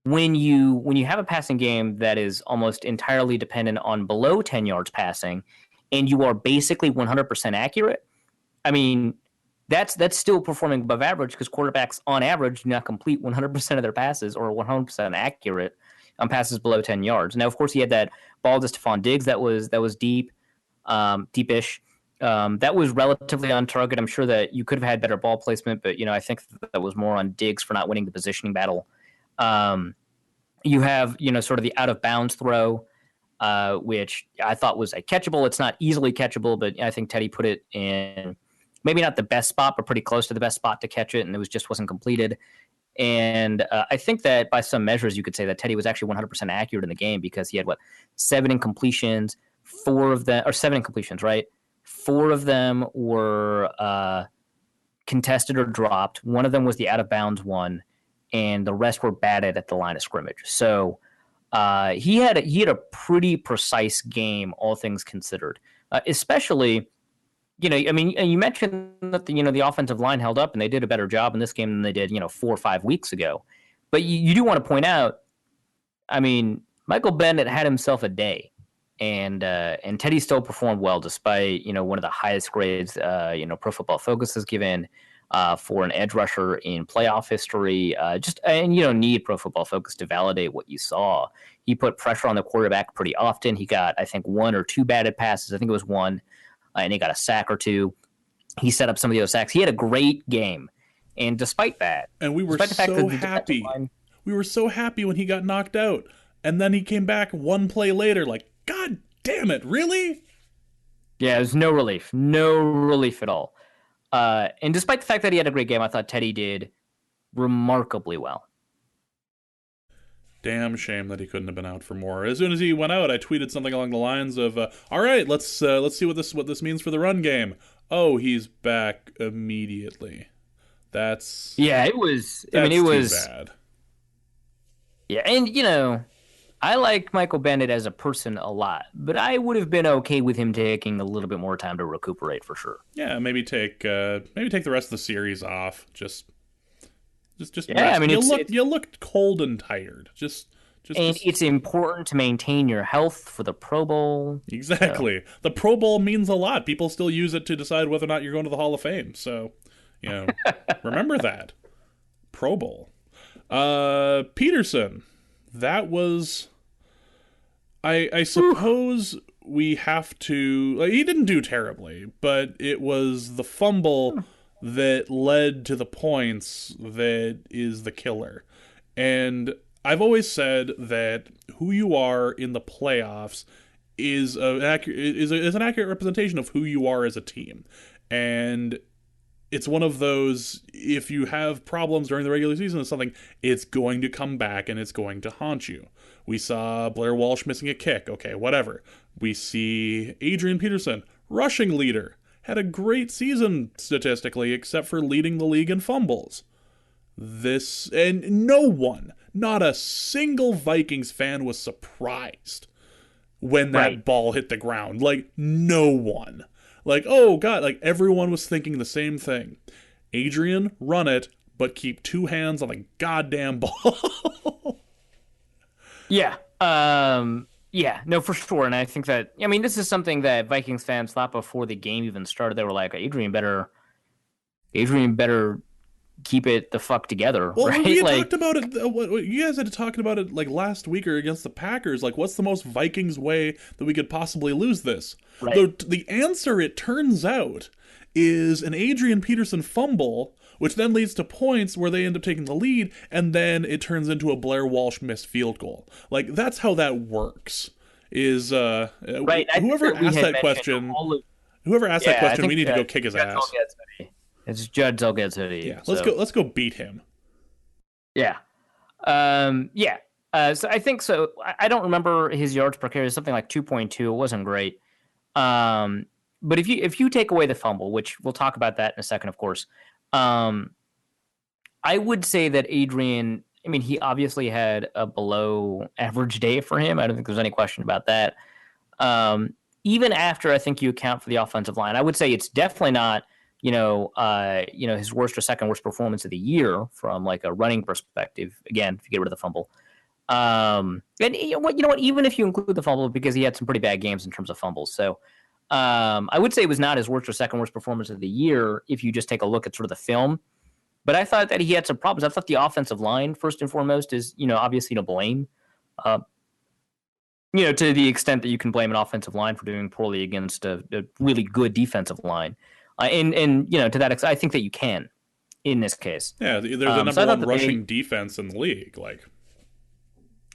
when you have a passing game that is almost entirely dependent on below 10 yards passing, and you are basically 100% accurate, I mean, that's still performing above average, because quarterbacks on average do not complete 100% of their passes or 100% accurate on passes below 10 yards. Now, of course, he had that ball to Stephon Diggs that was deep, deepish. That was relatively on target. I'm sure that you could have had better ball placement, but I think that was more on Diggs for not winning the positioning battle. You have sort of the out of bounds throw, which I thought was catchable. It's not easily catchable, but I think Teddy put it in maybe not the best spot, but pretty close to the best spot to catch it, and it just wasn't completed. And I think that by some measures, you could say that Teddy was actually 100% accurate in the game, because he had 7 incompletions, 7 incompletions, right? 4 of them were contested or dropped. One of them was the out of bounds one, and the rest were batted at the line of scrimmage. So he had a pretty precise game, all things considered. Especially, I mean, you mentioned that the offensive line held up, and they did a better job in this game than they did 4 or 5 weeks ago. But you do want to point out, I mean, Michael Bennett had himself a day, and Teddy still performed well despite one of the highest grades Pro Football Focus has given. for an edge rusher in playoff history. And you don't need Pro Football Focus to validate what you saw. He put pressure on the quarterback pretty often. He got, I think, 1 or 2 batted passes. I think it was 1, and he got a sack or 2. He set up some of those sacks. He had a great game, and despite that, and we were so happy. We were so happy when he got knocked out, and then he came back 1 play later. Like, God damn it, really? Yeah, there's no relief at all. And despite the fact that he had a great game, I thought Teddy did remarkably well. Damn shame that he couldn't have been out for more. As soon as he went out, I tweeted something along the lines of, "All right, let's see what this means for the run game." Oh, he's back immediately. That's it was. It was too bad. Yeah, and I like Michael Bennett as a person a lot, but I would have been okay with him taking a little bit more time to recuperate for sure. Yeah, maybe take the rest of the series off. Just yeah. Rest. I mean, you looked cold and tired. It's important to maintain your health for the Pro Bowl. Exactly. The Pro Bowl means a lot. People still use it to decide whether or not you're going to the Hall of Fame. So, remember that. Pro Bowl. Peterson. That was... I suppose we have to... he didn't do terribly, but it was the fumble that led to the points that is the killer. And I've always said that who you are in the playoffs is an accurate representation of who you are as a team. And it's one of those, if you have problems during the regular season or something, it's going to come back and it's going to haunt you. We saw Blair Walsh missing a kick. Okay, whatever. We see Adrian Peterson, rushing leader, had a great season statistically, except for leading the league in fumbles. And no one, not a single Vikings fan was surprised when that ball hit the ground. Like, no one. Like, oh, God, like, everyone was thinking the same thing. Adrian, run it, but keep 2 hands on the goddamn ball. Yeah. Yeah, no, for sure. And I think that, this is something that Vikings fans thought before the game even started. They were like, Adrian better keep it the fuck together, well, right? We had talked about it. You guys had talked about it like last week or against the Packers. Like, what's the most Vikings way that we could possibly lose this? Right. The answer, it turns out, is an Adrian Peterson fumble, which then leads to points where they end up taking the lead, and then it turns into a Blair Walsh missed field goal. Like, that's how that works. Is right? Whoever asked that question, we need to go kick his ass. It's Judd Zolgadzeri. Yeah, let's go beat him. Yeah. So I think so. I don't remember his yards per carry. Something like 2.2. It wasn't great. But if you take away the fumble, which we'll talk about that in a second, of course, I would say that Adrian, he obviously had a below average day for him. I don't think there's any question about that. Even after I think you account for the offensive line, I would say it's definitely not, his worst or second worst performance of the year from like a running perspective. Again, if you get rid of the fumble. And what, even if you include the fumble, because he had some pretty bad games in terms of fumbles. So I would say it was not his worst or second worst performance of the year if you just take a look at sort of the film. But I thought that he had some problems. I thought the offensive line, first and foremost, is, obviously to blame. To the extent that you can blame an offensive line for doing poorly against a really good defensive line. And to that extent, I think that you can in this case. Yeah, they're the number one rushing defense in the league.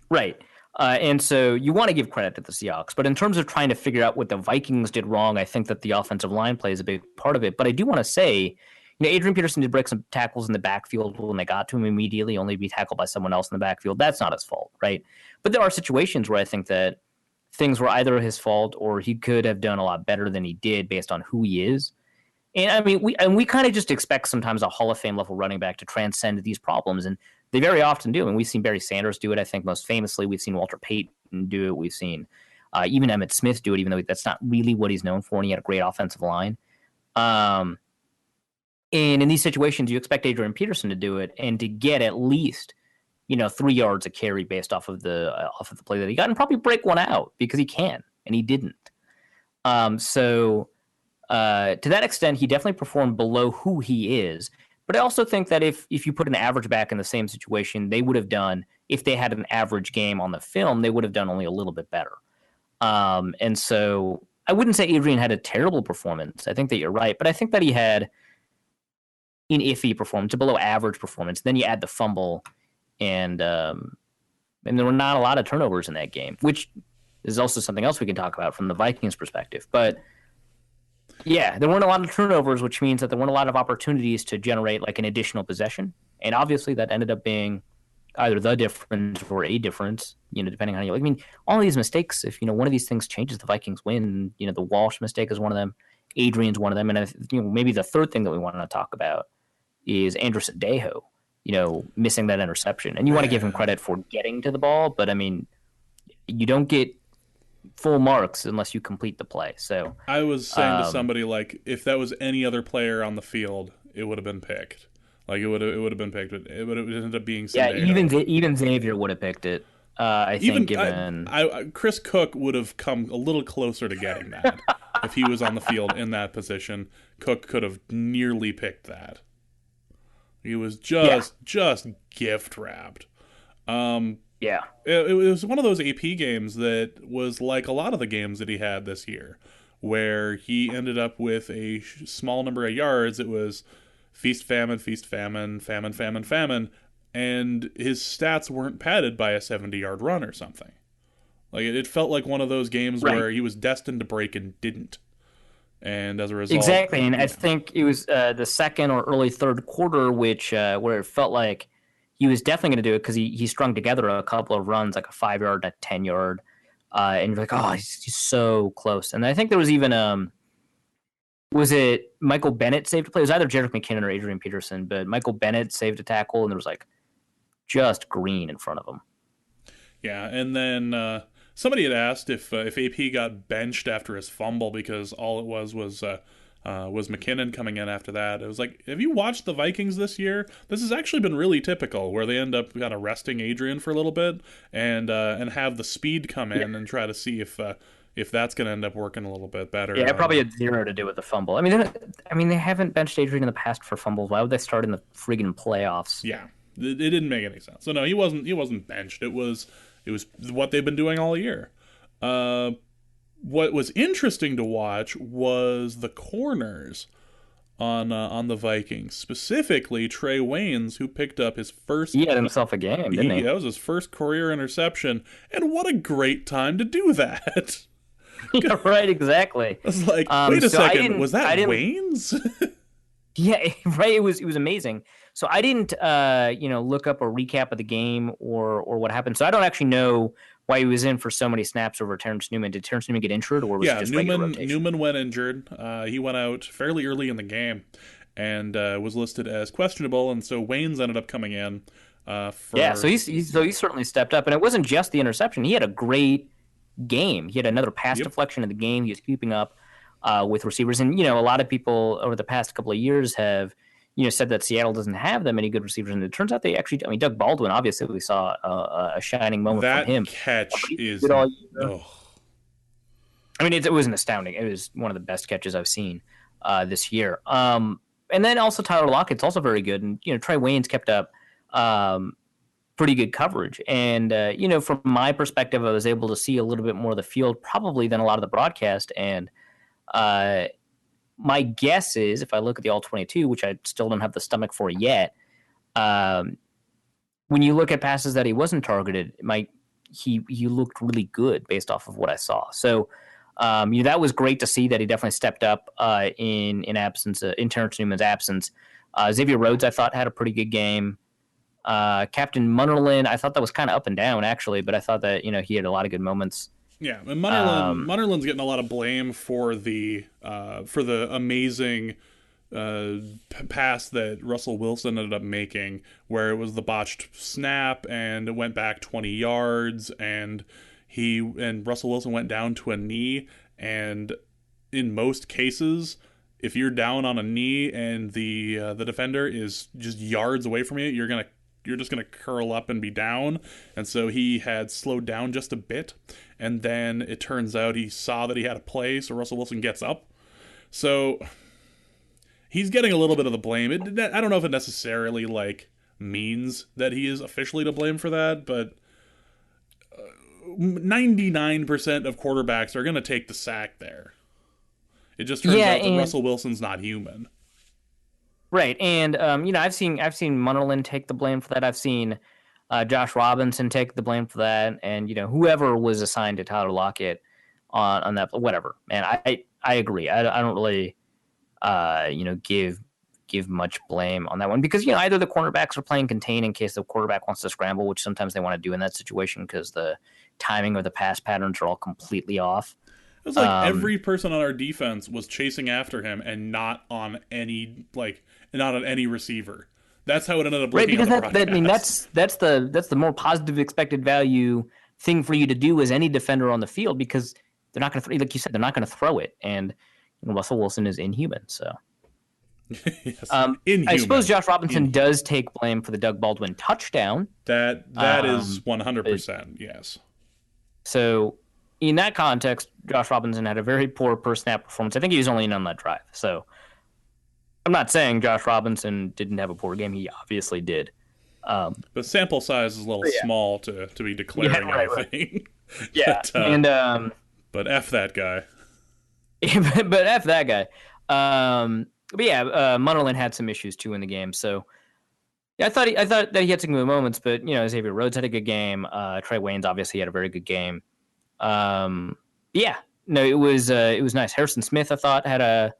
Right. And so you want to give credit to the Seahawks. But in terms of trying to figure out what the Vikings did wrong, I think that the offensive line plays a big part of it. But I do want to say, Adrian Peterson did break some tackles in the backfield when they got to him immediately, only to be tackled by someone else in the backfield. That's not his fault, right? But there are situations where I think that things were either his fault or he could have done a lot better than he did based on who he is. And we kind of just expect sometimes a Hall of Fame level running back to transcend these problems, and they very often do. And we've seen Barry Sanders do it. I think most famously, we've seen Walter Payton do it. We've seen even Emmitt Smith do it, even though that's not really what he's known for. And he had a great offensive line. And in these situations, you expect Adrian Peterson to do it and to get at least 3 yards a carry based off of the play that he got, and probably break one out because he can, and he didn't. To that extent, he definitely performed below who he is. But I also think that if you put an average back in the same situation, they would have done, if they had an average game on the film, they would have done only a little bit better. And so I wouldn't say Adrian had a terrible performance. I think that you're right, but I think that he had an iffy performance, a below average performance. Then you add the fumble, and there were not a lot of turnovers in that game, which is also something else we can talk about from the Vikings perspective. But yeah, there weren't a lot of turnovers, which means that there weren't a lot of opportunities to generate like an additional possession. And obviously that ended up being either the difference or a difference, depending on how you look. I mean, all these mistakes, if, one of these things changes, the Vikings win. The Walsh mistake is one of them. Adrian's one of them. And, maybe the third thing that we want to talk about is Andrew Dejo, missing that interception. And you want to give him credit for getting to the ball, but, I mean, you don't get full marks unless you complete the play. So I was saying to somebody, like, if that was any other player on the field, it would have been picked. Like, it would have been picked. It would have ended up being Sendejo. Yeah, even Xavier would have picked it. I think Chris Cook would have come a little closer to getting that if he was on the field in that position. Cook could have nearly picked that. He was just gift wrapped. Yeah. It was one of those AP games that was like a lot of the games that he had this year, where he ended up with a small number of yards. It was feast, famine, famine, famine, famine, and his stats weren't padded by a 70-yard run or something. Like, it felt like one of those games where he was destined to break and didn't. And as a result... Exactly, and I think it was the second or early third quarter, where it felt like he was definitely going to do it because he strung together a couple of runs, like a 5-yard and a 10-yard. And you're like, oh, he's so close. And I think there was even... was it Michael Bennett saved a play? It was either Jerick McKinnon or Adrian Peterson, but Michael Bennett saved a tackle, and there was like just green in front of him. Yeah, and then somebody had asked if AP got benched after his fumble because all it was McKinnon coming in after that. It was like, have you watched the Vikings this year? This has actually been really typical, where they end up kind of resting Adrian for a little bit and have the speed come in and try to see if that's going to end up working a little bit better. Yeah, it probably had zero to do with the fumble. I mean, they haven't benched Adrian in the past for fumbles. Why would they start in the friggin' playoffs? Yeah, it didn't make any sense. So no, he wasn't benched. It was what they've been doing all year. What was interesting to watch was the corners on the Vikings, specifically Trey Waynes, who picked up his first... He had himself a game, didn't he? That was his first career interception, and what a great time to do that. Yeah, right, exactly. I was like, wait a second, was that Waynes? Yeah, right. It was amazing. So I didn't, look up a recap of the game or what happened. So I don't actually know why he was in for so many snaps over Terrence Newman. Did Terrence Newman get injured, or was it just regular rotation? Newman went injured. He went out fairly early in the game and was listed as questionable, and so Waynes ended up coming in. So he certainly stepped up, and it wasn't just the interception. He had a great game. He had another pass deflection in the game. He was keeping up with receivers, and a lot of people over the past couple of years have said that Seattle doesn't have that many good receivers, and it turns out they actually... I mean, Doug Baldwin, obviously, we saw a shining moment from him. That catch is... I mean, it was an astounding... It was one of the best catches I've seen this year. And then also Tyler Lockett's also very good, and Trey Waynes kept up pretty good coverage. And from my perspective, I was able to see a little bit more of the field probably than a lot of the broadcast, and my guess is, if I look at the All-22, which I still don't have the stomach for yet, when you look at passes that he wasn't targeted, he looked really good based off of what I saw. So that was great to see that he definitely stepped up in Terrence Newman's absence. Xavier Rhodes, I thought, had a pretty good game. Captain Munnerlyn, I thought that was kind of up and down, actually, but I thought that he had a lot of good moments. Yeah, and Munnerlyn's getting a lot of blame for the amazing pass that Russell Wilson ended up making, where it was the botched snap and it went back 20 yards, and Russell Wilson went down to a knee, and in most cases, if you're down on a knee and the defender is just yards away from you, you're just gonna curl up and be down. And so he had slowed down just a bit, and then it turns out he saw that he had a play, so Russell Wilson gets up. So he's getting a little bit of the blame. I don't know if it necessarily like means that he is officially to blame for that, but 99% of quarterbacks are going to take the sack there. It just turns out that Russell Wilson's not human. Right, and I've seen Munnerlyn take the blame for that. I've seen Josh Robinson take the blame for that, and whoever was assigned to Tyler Lockett on that, whatever. Man, I agree. I don't really give much blame on that one because either the cornerbacks are playing contain in case the quarterback wants to scramble, which sometimes they want to do in that situation because the timing of the pass patterns are all completely off. It was like every person on our defense was chasing after him and not on any receiver. That's how it ended up looking on the broadcast. That's the more positive expected value thing for you to do as any defender on the field because they're not going to, like you said, they're not going to throw it. And Russell Wilson is inhuman. So, yes, inhuman. I suppose Josh Robinson does take blame for the Doug Baldwin touchdown. That is 100%. Yes. So, in that context, Josh Robinson had a very poor per snap performance. I think he was only in on that drive. So, I'm not saying Josh Robinson didn't have a poor game. He obviously did. But sample size is a little small to be declaring anything. Yeah, but F that guy. but F that guy. Munnerlyn had some issues too in the game. So I thought that he had some good moments, but Xavier Rhodes had a good game. Trey Waynes obviously had a very good game. It was nice. Harrison Smith, I thought, had a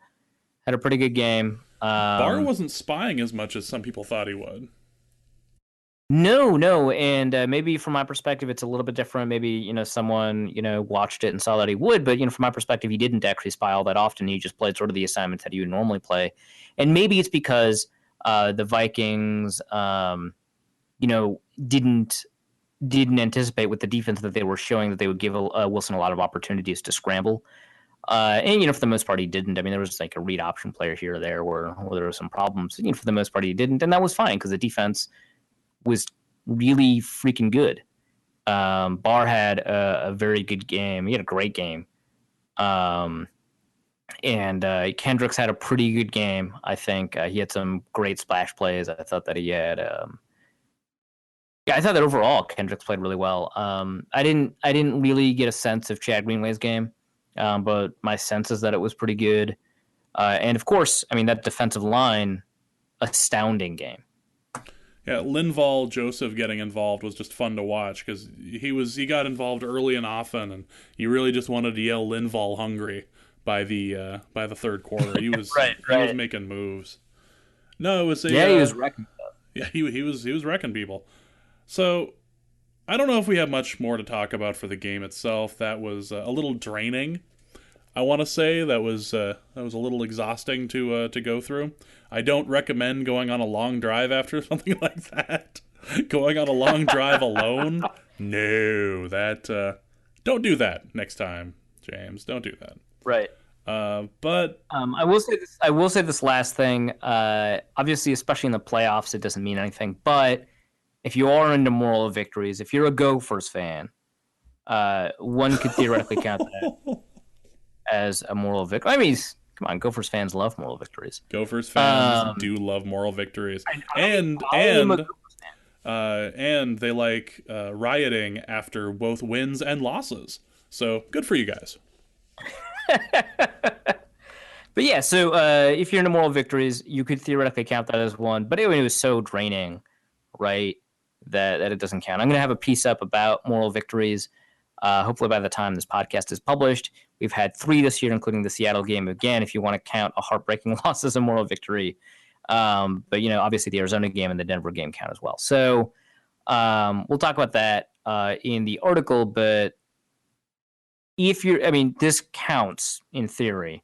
pretty good game. Barr wasn't spying as much as some people thought he would. No, and maybe from my perspective, it's a little bit different. Maybe someone watched it and saw that he would, but from my perspective, he didn't actually spy all that often. He just played sort of the assignments that he would normally play, and maybe it's because the Vikings, didn't anticipate with the defense that they were showing that they would give Wilson a lot of opportunities to scramble. And for the most part, he didn't. I mean, there was like a read option player here or there where there were some problems. For the most part, he didn't, and that was fine because the defense was really freaking good. Barr had a very good game. He had a great game. And Kendricks had a pretty good game, I think. He had some great splash plays. I thought that he had... I thought that overall Kendricks played really well. I didn't really get a sense of Chad Greenway's game, but my sense is that it was pretty good. And of course, I mean, that defensive line, astounding game. Yeah, Linval Joseph getting involved was just fun to watch because he got involved early and often, and you really just wanted to yell Linval hungry by the third quarter. He was he was making moves. No, it was he was wrecking stuff. Yeah, he was wrecking people. So I don't know if we have much more to talk about for the game itself. That was a little draining. I want to say that was a little exhausting to go through. I don't recommend going on a long drive after something like that. Going on a long drive alone? No, don't do that next time, James. Don't do that. Right. But I will say this last thing. Obviously, especially in the playoffs, it doesn't mean anything. But if you are into moral victories, if you're a Gophers fan, one could theoretically count that as a moral victory. I mean, come on, Gophers fans love moral victories. Gophers fans do love moral victories, and they like rioting after both wins and losses. So good for you guys. But yeah, so if you're into moral victories, you could theoretically count that as one. But it was so draining, right, that it doesn't count. I'm going to have a piece up about moral victories. Hopefully by the time this podcast is published. We've had 3 this year, including the Seattle game. Again, if you want to count a heartbreaking loss as a moral victory. But, obviously the Arizona game and the Denver game count as well. So we'll talk about that in the article. But this counts in theory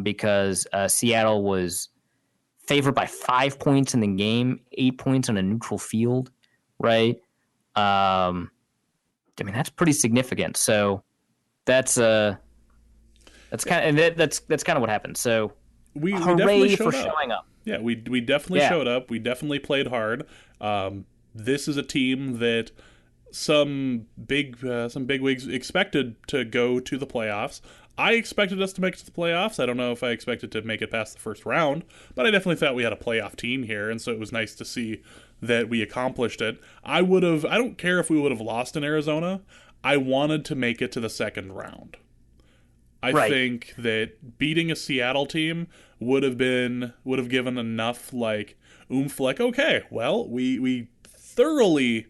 because Seattle was favored by 5 points in the game, 8 points on a neutral field, right? That's pretty significant. So that's kind of what happened. So we hooray definitely for showing up. Yeah, we definitely showed up. We definitely played hard. This is a team that some big wigs expected to go to the playoffs. I expected us to make it to the playoffs. I don't know if I expected to make it past the first round, but I definitely thought we had a playoff team here, and so it was nice to see that we accomplished it. I don't care if we would have lost in Arizona. I wanted to make it to the second round. I Right. think that beating a Seattle team would have given enough like oomph, like, okay, well, we thoroughly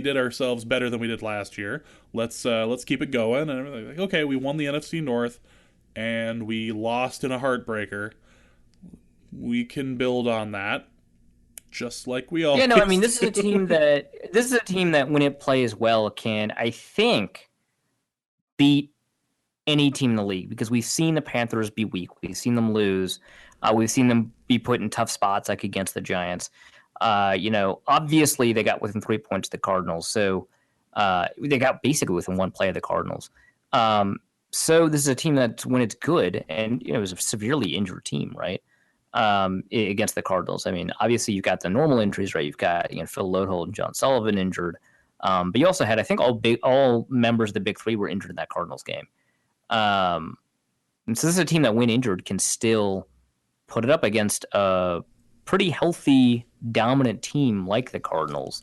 did ourselves better than we did last year. Let's keep it going. And everything. Like, okay, we won the NFC North and we lost in a heartbreaker. We can build on that, just like we always Yeah, no, I mean, this is do. a team that when it plays well can, I think, beat any team in the league, because we've seen the Panthers be weak. We've seen them lose. We've seen them be put in tough spots, like against the Giants. Obviously they got within 3 points of the Cardinals. So they got basically within one play of the Cardinals. So this is a team that, when it's good, and it was a severely injured team, right? Against the Cardinals. I mean, obviously you've got the normal injuries, right? You've got Phil Lodeholt and John Sullivan injured. But you also had, I think, all members of the Big Three were injured in that Cardinals game. And so this is a team that, when injured, can still put it up against a pretty healthy, dominant team like the Cardinals.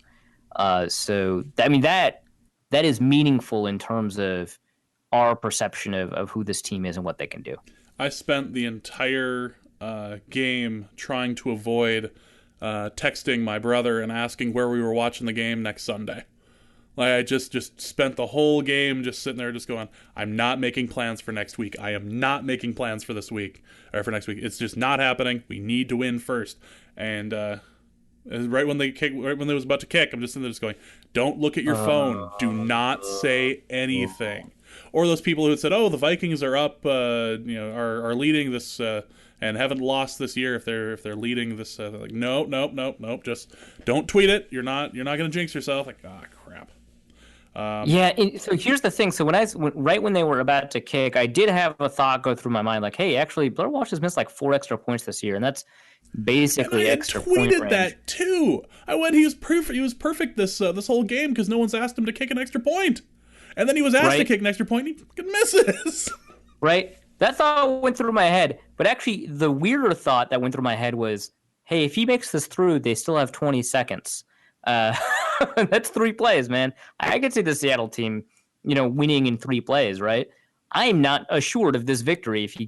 So that is meaningful in terms of our perception of who this team is and what they can do. I spent the entire game trying to avoid texting my brother and asking where we were watching the game next Sunday. Like, I just spent the whole game just sitting there just going, I'm not making plans for next week. I am not making plans for this week, or for next week. It's just not happening. We need to win first. And right when they was about to kick, I'm just sitting there just going, don't look at your phone. Do not say anything. Or those people who had said, oh, the Vikings are up, are leading this, and haven't lost this year if they're leading this. Like, nope. Just don't tweet it. You're not going to jinx yourself. Like, crap. So here's the thing. So right when they were about to kick, I did have a thought go through my mind, like, hey, actually, Blair Walsh has missed like 4 extra points this year, and that's basically extra point range. I tweeted that too. I went, he was perfect. He was perfect this whole game because no one's asked him to kick an extra point, and then he was asked to kick an extra point, and he fucking misses. Right. That thought went through my head, but actually, the weirder thought that went through my head was, hey, if he makes this through, they still have 20 seconds. That's 3 plays, man. I could see the Seattle team, winning in 3 plays, right? I'm not assured of this victory if he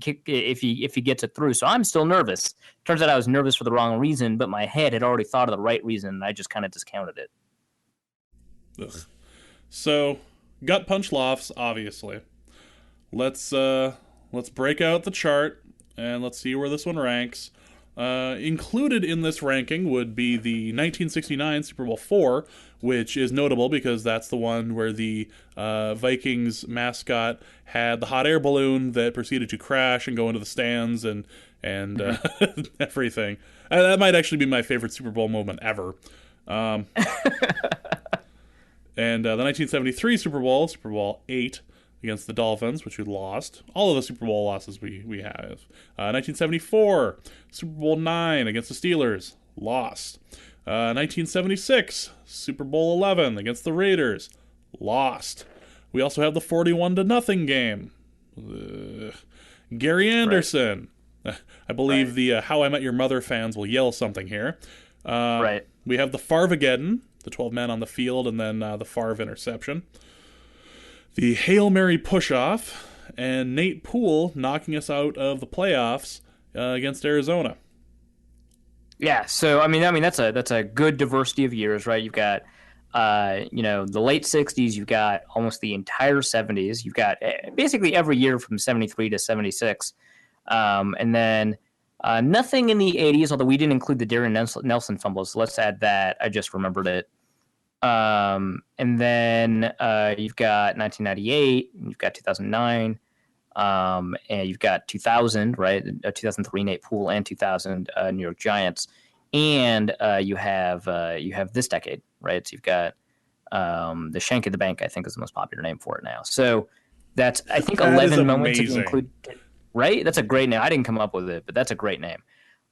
gets it through. So I'm still nervous. Turns out I was nervous for the wrong reason, but my head had already thought of the right reason, and I just kind of discounted it. Ugh. So, gut punch lofts, obviously. Let's break out the chart and let's see where this one ranks. Included in this ranking would be the 1969 Super Bowl IV, which is notable because that's the one where the Vikings mascot had the hot air balloon that proceeded to crash and go into the stands and everything. That might actually be my favorite Super Bowl moment ever. And the 1973 Super Bowl VIII, against the Dolphins, which we lost. All of the Super Bowl losses we have. 1974, Super Bowl IX against the Steelers, lost. 1976, Super Bowl XI against the Raiders, lost. We also have the 41-0 game. Gary Anderson. Right. I believe the How I Met Your Mother fans will yell something here. Right. We have the Farvageddon, the 12 men on the field, and then the Favre interception. The Hail Mary push-off, and Nate Poole knocking us out of the playoffs against Arizona. Yeah, so I mean that's a good diversity of years, right? You've got the late 60s, you've got almost the entire 70s, you've got basically every year from 73 to 76. And then nothing in the 80s, although we didn't include the Darren Nelson fumbles, so let's add that. I just remembered it. And then you've got 1998, you've got 2009, and you've got 2000, right? 2003 Nate Poole and 2000 New York Giants, and you have this decade, right? So you've got the Shank at the Bank, I think is the most popular name for it now. So that's, I think, 11 moments if you include, right? That's a great name. I didn't come up with it, but that's a great name.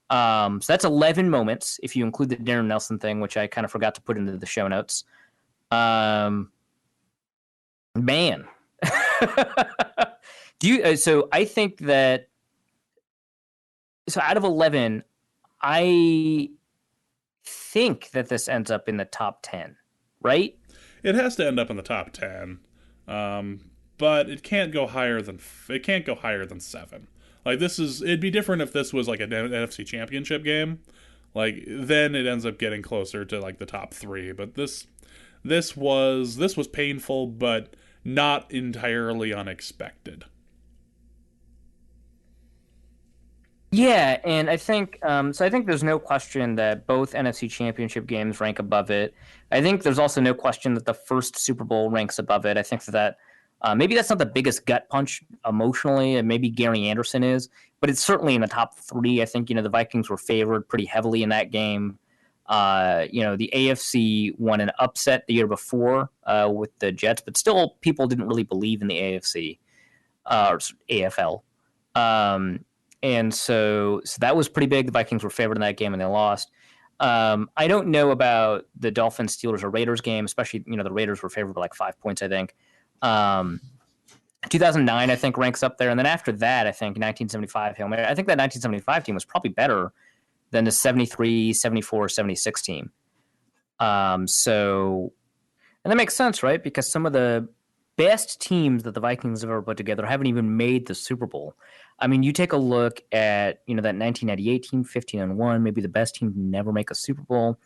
So that's 11 moments if you include the Darren Nelson thing, which I kind of forgot to put into the show notes. Man, Do you? So I think that. So out of 11, I think that this ends up in the top 10, right? It has to end up in the top 10, but it can't go higher than 7. Like it'd be different if this was like an NFC Championship game. Like then it ends up getting closer to like the top 3. But this was painful, but not entirely unexpected. Yeah, and I think so. I think there's no question that both NFC Championship games rank above it. I think there's also no question that the first Super Bowl ranks above it. I think that maybe that's not the biggest gut punch emotionally, and maybe Gary Anderson is, but it's certainly in the top 3. I think the Vikings were favored pretty heavily in that game. The AFC won an upset the year before with the Jets, but still people didn't really believe in the AFC or AFL. And so that was pretty big. The Vikings were favored in that game and they lost. I don't know about the Dolphins, Steelers, or Raiders game, especially, the Raiders were favored by like 5 points, I think. 2009, I think, ranks up there. And then after that, I think 1975, Hail Mary. I think that 1975 team was probably better than the 73, 74, 76 team. And that makes sense, right? Because some of the best teams that the Vikings have ever put together haven't even made the Super Bowl. I mean, you take a look at, that 1998 team, 15-1, maybe the best team to never make a Super Bowl.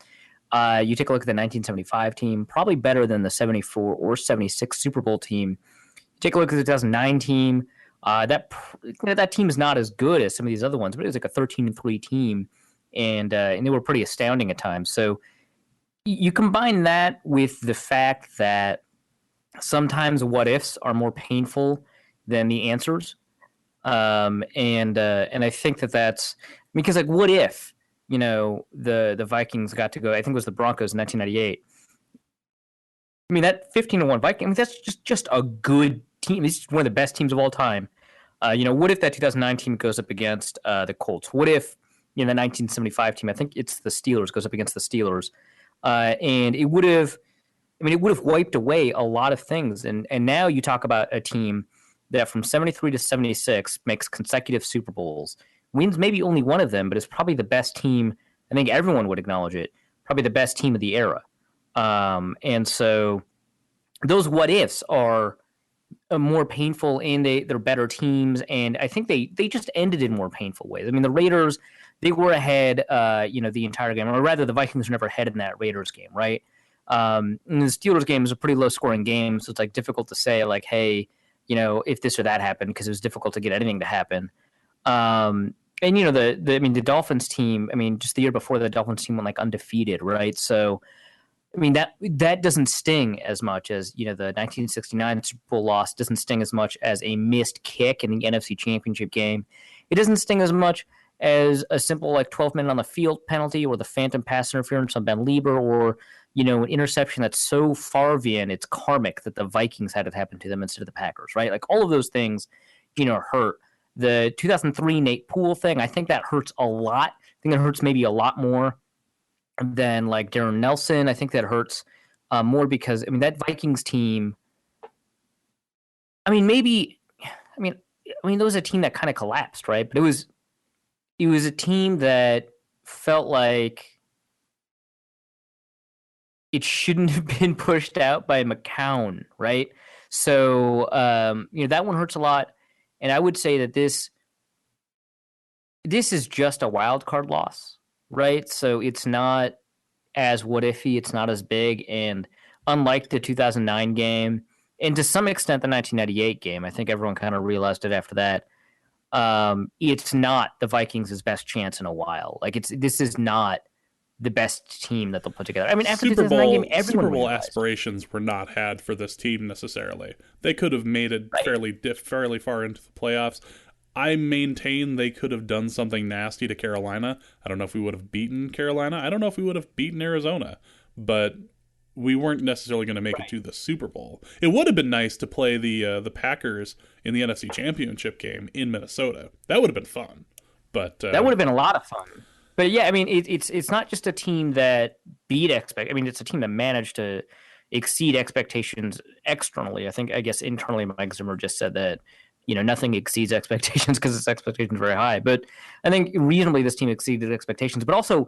You take a look at the 1975 team, probably better than the 74 or 76 Super Bowl team. You take a look at the 2009 team. That team is not as good as some of these other ones, but it was like a 13-3 team, and they were pretty astounding at times. So you combine that with the fact that sometimes what ifs are more painful than the answers. And I think that's because, like, what if, the Vikings got to go, I think it was the Broncos in 1998. I mean, that 15-1 Viking, that's just a good team. It's one of the best teams of all time. What if that 2009 team goes up against the Colts? What if, the 1975 team, I think it's the Steelers, goes up against the Steelers? And it would have wiped away a lot of things. And now you talk about a team that from 73 to 76 makes consecutive Super Bowls, wins maybe only one of them, but is probably the best team. I think everyone would acknowledge it. Probably the best team of the era. And so those what ifs are more painful, and they're better teams. And I think they just ended in more painful ways. I mean, the Raiders, they were ahead, the entire game, or rather the Vikings were never ahead in that Raiders game, right? And the Steelers game is a pretty low scoring game. So it's like difficult to say like, hey, if this or that happened, because it was difficult to get anything to happen. And the Dolphins team, just the year before, the Dolphins team went like undefeated, right? So, that doesn't sting as much as, the 1969 Super Bowl loss doesn't sting as much as a missed kick in the NFC Championship game. It doesn't sting as much as a simple like 12-minute on the field penalty, or the phantom pass interference on Ben Lieber, or an interception that's so Favrean, it's karmic that the Vikings had it happen to them instead of the Packers, right? Like all of those things, hurt. The 2003 Nate Poole thing, I think that hurts a lot. I think it hurts maybe a lot more than like Darren Nelson. I think that hurts more because, that Vikings team, there was a team that kind of collapsed, right? But it was a team that felt like it shouldn't have been pushed out by McCown, right? So, that one hurts a lot. And I would say that this is just a wild card loss, right? So it's not as what ify, it's not as big. And unlike the 2009 game, and to some extent the 1998 game, I think everyone kind of realized it after that, it's not the Vikings' best chance in a while. Like this is not the best team that they'll put together. After the 2009 game, everyone Super Bowl realized. aspirations were not had for this team necessarily. They could have made it fairly far into the playoffs. I maintain they could have done something nasty to Carolina. I don't know if we would have beaten Carolina. I don't know if we would have beaten Arizona. But we weren't necessarily going to make it to the Super Bowl. It would have been nice to play the Packers in the NFC Championship game in Minnesota. That would have been fun. But that would have been a lot of fun. But yeah, it's not just a team that beat it's a team that managed to exceed expectations externally. I guess internally, Mike Zimmer just said that nothing exceeds expectations because its expectations are very high. But I think reasonably this team exceeded expectations. But also,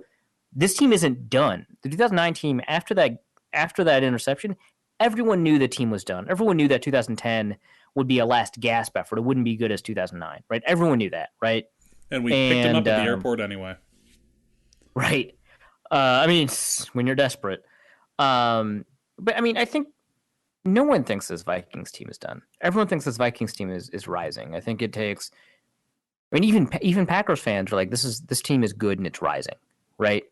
this team isn't done. The 2009 team, after that interception, everyone knew the team was done. Everyone knew that 2010 would be a last gasp effort. It wouldn't be good as 2009, right? Everyone knew that, right? And we picked him up at the airport anyway. Right. When you're desperate. But I think no one thinks this Vikings team is done. Everyone thinks this Vikings team is rising. I think it takes. Even Packers fans are like, this team is good and it's rising, right?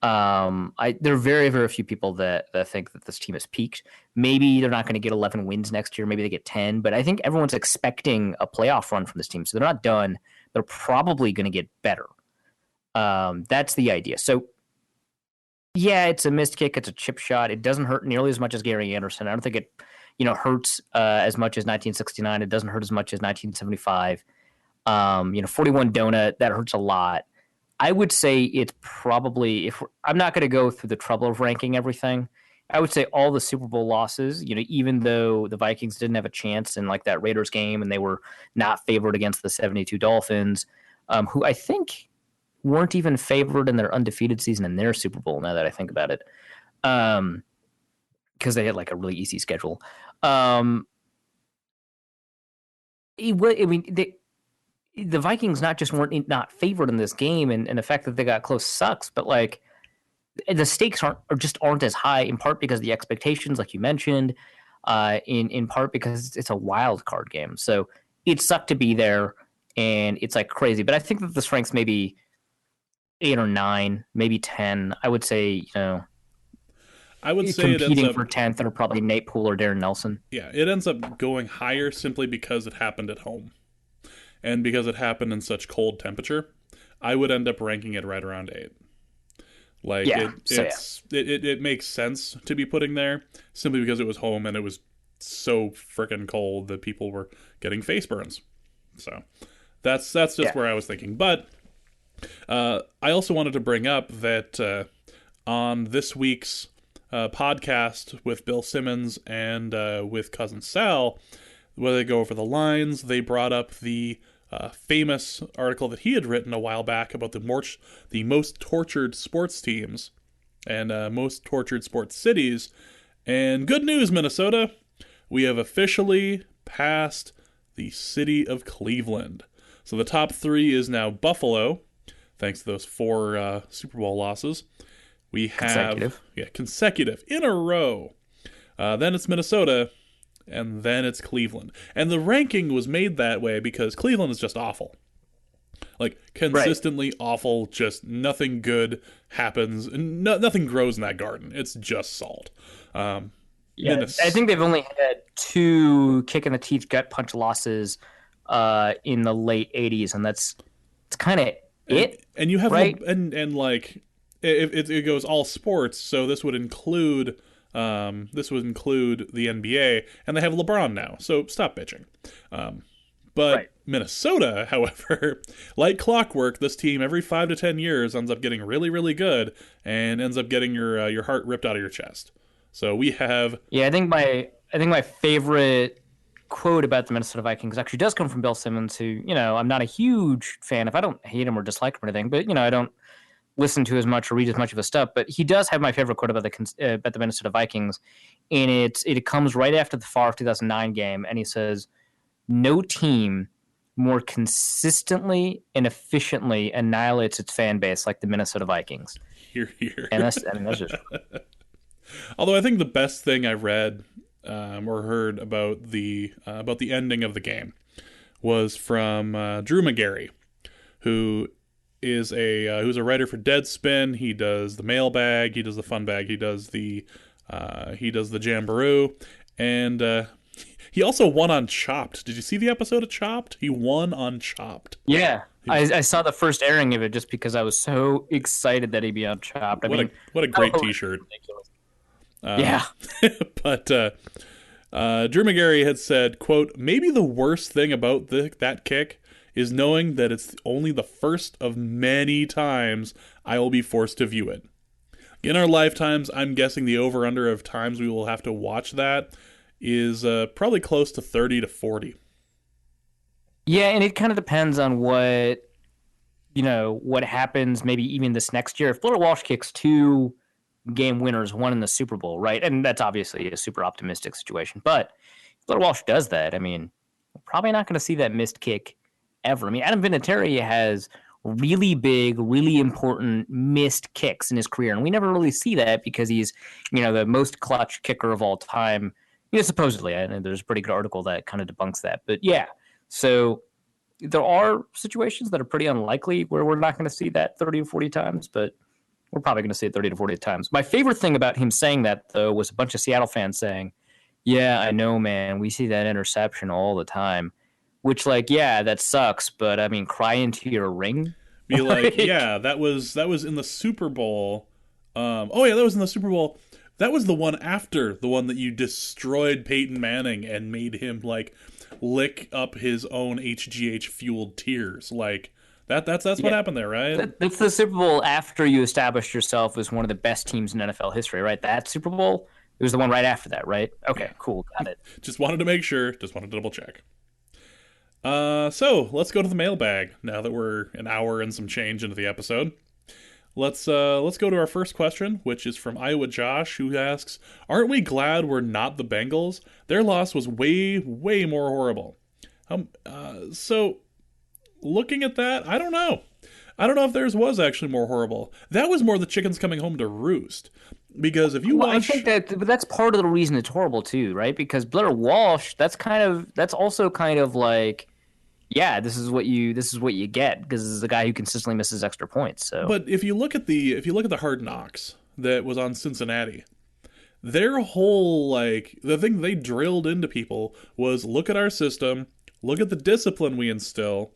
There are very, very few people that think that this team has peaked. Maybe they're not going to get 11 wins next year. Maybe they get 10. But I think everyone's expecting a playoff run from this team, so they're not done. They're probably going to get better. That's the idea. So. Yeah, it's a missed kick. It's a chip shot. It doesn't hurt nearly as much as Gary Anderson. I don't think it, hurts as much as 1969. It doesn't hurt as much as 1975. 41 donut, that hurts a lot. I would say it's probably, I'm not going to go through the trouble of ranking everything. I would say all the Super Bowl losses, even though the Vikings didn't have a chance in like that Raiders game and they were not favored against the 72 Dolphins, who I think weren't even favored in their undefeated season in their Super Bowl, now that I think about it. Because they had like a really easy schedule. The Vikings not just weren't not favored in this game, and the fact that they got close sucks, but like the stakes aren't as high, in part because the expectations, like you mentioned, in part because it's a wild card game. So it sucked to be there, and it's like crazy. But I think that the strengths maybe 8 or 9, maybe 10. I would say, I would say competing for 10th are probably Nate Poole or Darren Nelson. Yeah, it ends up going higher simply because it happened at home. And because it happened in such cold temperature, I would end up ranking it right around 8. Like, it makes sense to be putting there simply because it was home and it was so freaking cold that people were getting face burns. So that's just where I was thinking. But I also wanted to bring up that on this week's podcast with Bill Simmons and with Cousin Sal, where they go over the lines, they brought up the famous article that he had written a while back about the most tortured sports teams and most tortured sports cities. And good news, Minnesota, we have officially passed the city of Cleveland. So the top 3 is now Buffalo, thanks to those 4 Super Bowl losses. We have consecutive in a row. Then it's Minnesota, and then it's Cleveland. And the ranking was made that way because Cleveland is just awful. Like, consistently awful, just nothing good happens. Nothing grows in that garden. It's just salt. I think they've only had 2 kick-in-the-teeth gut punch losses in the late 80s, and it's kind of it. And you have, right? And like, it goes all sports, so this would include the NBA, and they have LeBron now, so stop bitching. But Minnesota, however, like clockwork, this team every 5 to 10 years ends up getting really, really good and ends up getting your heart ripped out of your chest. So we have... Yeah, I think my favorite quote about the Minnesota Vikings actually does come from Bill Simmons, who, I'm not a huge fan of. I don't hate him or dislike him or anything, but, I don't listen to as much or read as much of his stuff, but he does have my favorite quote about the Minnesota Vikings, and it comes right after the Favre 2009 game, and he says, "No team more consistently and efficiently annihilates its fan base like the Minnesota Vikings." Hear, hear. And that's just... Although I think the best thing I read or heard about the ending of the game was from Drew Magary, who's a writer for Deadspin. He does the mailbag, he does the fun bag, he does the Jamboree, and he also won on Chopped. Did you see the episode of Chopped? He won on Chopped. Yeah, I saw the first airing of it just because I was so excited that he'd be on Chopped. What a great T-shirt. Ridiculous. But Drew Magary had said, quote, "Maybe the worst thing about that kick is knowing that it's only the first of many times I will be forced to view it. In our lifetimes, I'm guessing the over-under of times we will have to watch that is probably close to 30 to 40. Yeah, and it kind of depends on what happens maybe even this next year. If Blair Walsh kicks two game winners, one in the Super Bowl, right? And that's obviously a super optimistic situation. But if Blair Walsh does that, I mean, we're probably not going to see that missed kick ever. I mean, Adam Vinatieri has really big, really important missed kicks in his career. And we never really see that because he's, the most clutch kicker of all time. Supposedly, and there's a pretty good article that kind of debunks that. But yeah, so there are situations that are pretty unlikely where we're not going to see that 30 or 40 times, but we're probably going to see it 30 to 40 times. My favorite thing about him saying that, though, was a bunch of Seattle fans saying, yeah, I know, man, we see that interception all the time, which, like, yeah, that sucks, but, I mean, cry into your ring? Be like, yeah, that was in the Super Bowl. Oh yeah, that was in the Super Bowl. That was the one after the one that you destroyed Peyton Manning and made him like lick up his own HGH fueled tears. Like that's what happened there, right? That's the Super Bowl after you established yourself as one of the best teams in NFL history, right? That Super Bowl, it was the one right after that, right? Okay, cool, got it. Just wanted to make sure. Just wanted to double check. So let's go to the mailbag now that we're an hour and some change into the episode. Let's go to our first question, which is from Iowa Josh, who asks, "Aren't we glad we're not the Bengals? Their loss was way, way more horrible." So looking at that, I don't know. I don't know if theirs was actually more horrible. That was more the chickens coming home to roost. Because if you watch, I think that's part of the reason it's horrible too, right? Because Blair Walsh, that's also kind of like, yeah, this is what you get because this is a guy who consistently misses extra points. So, but if you look at the Hard Knocks that was on Cincinnati, their whole like the thing they drilled into people was look at our system, look at the discipline we instill,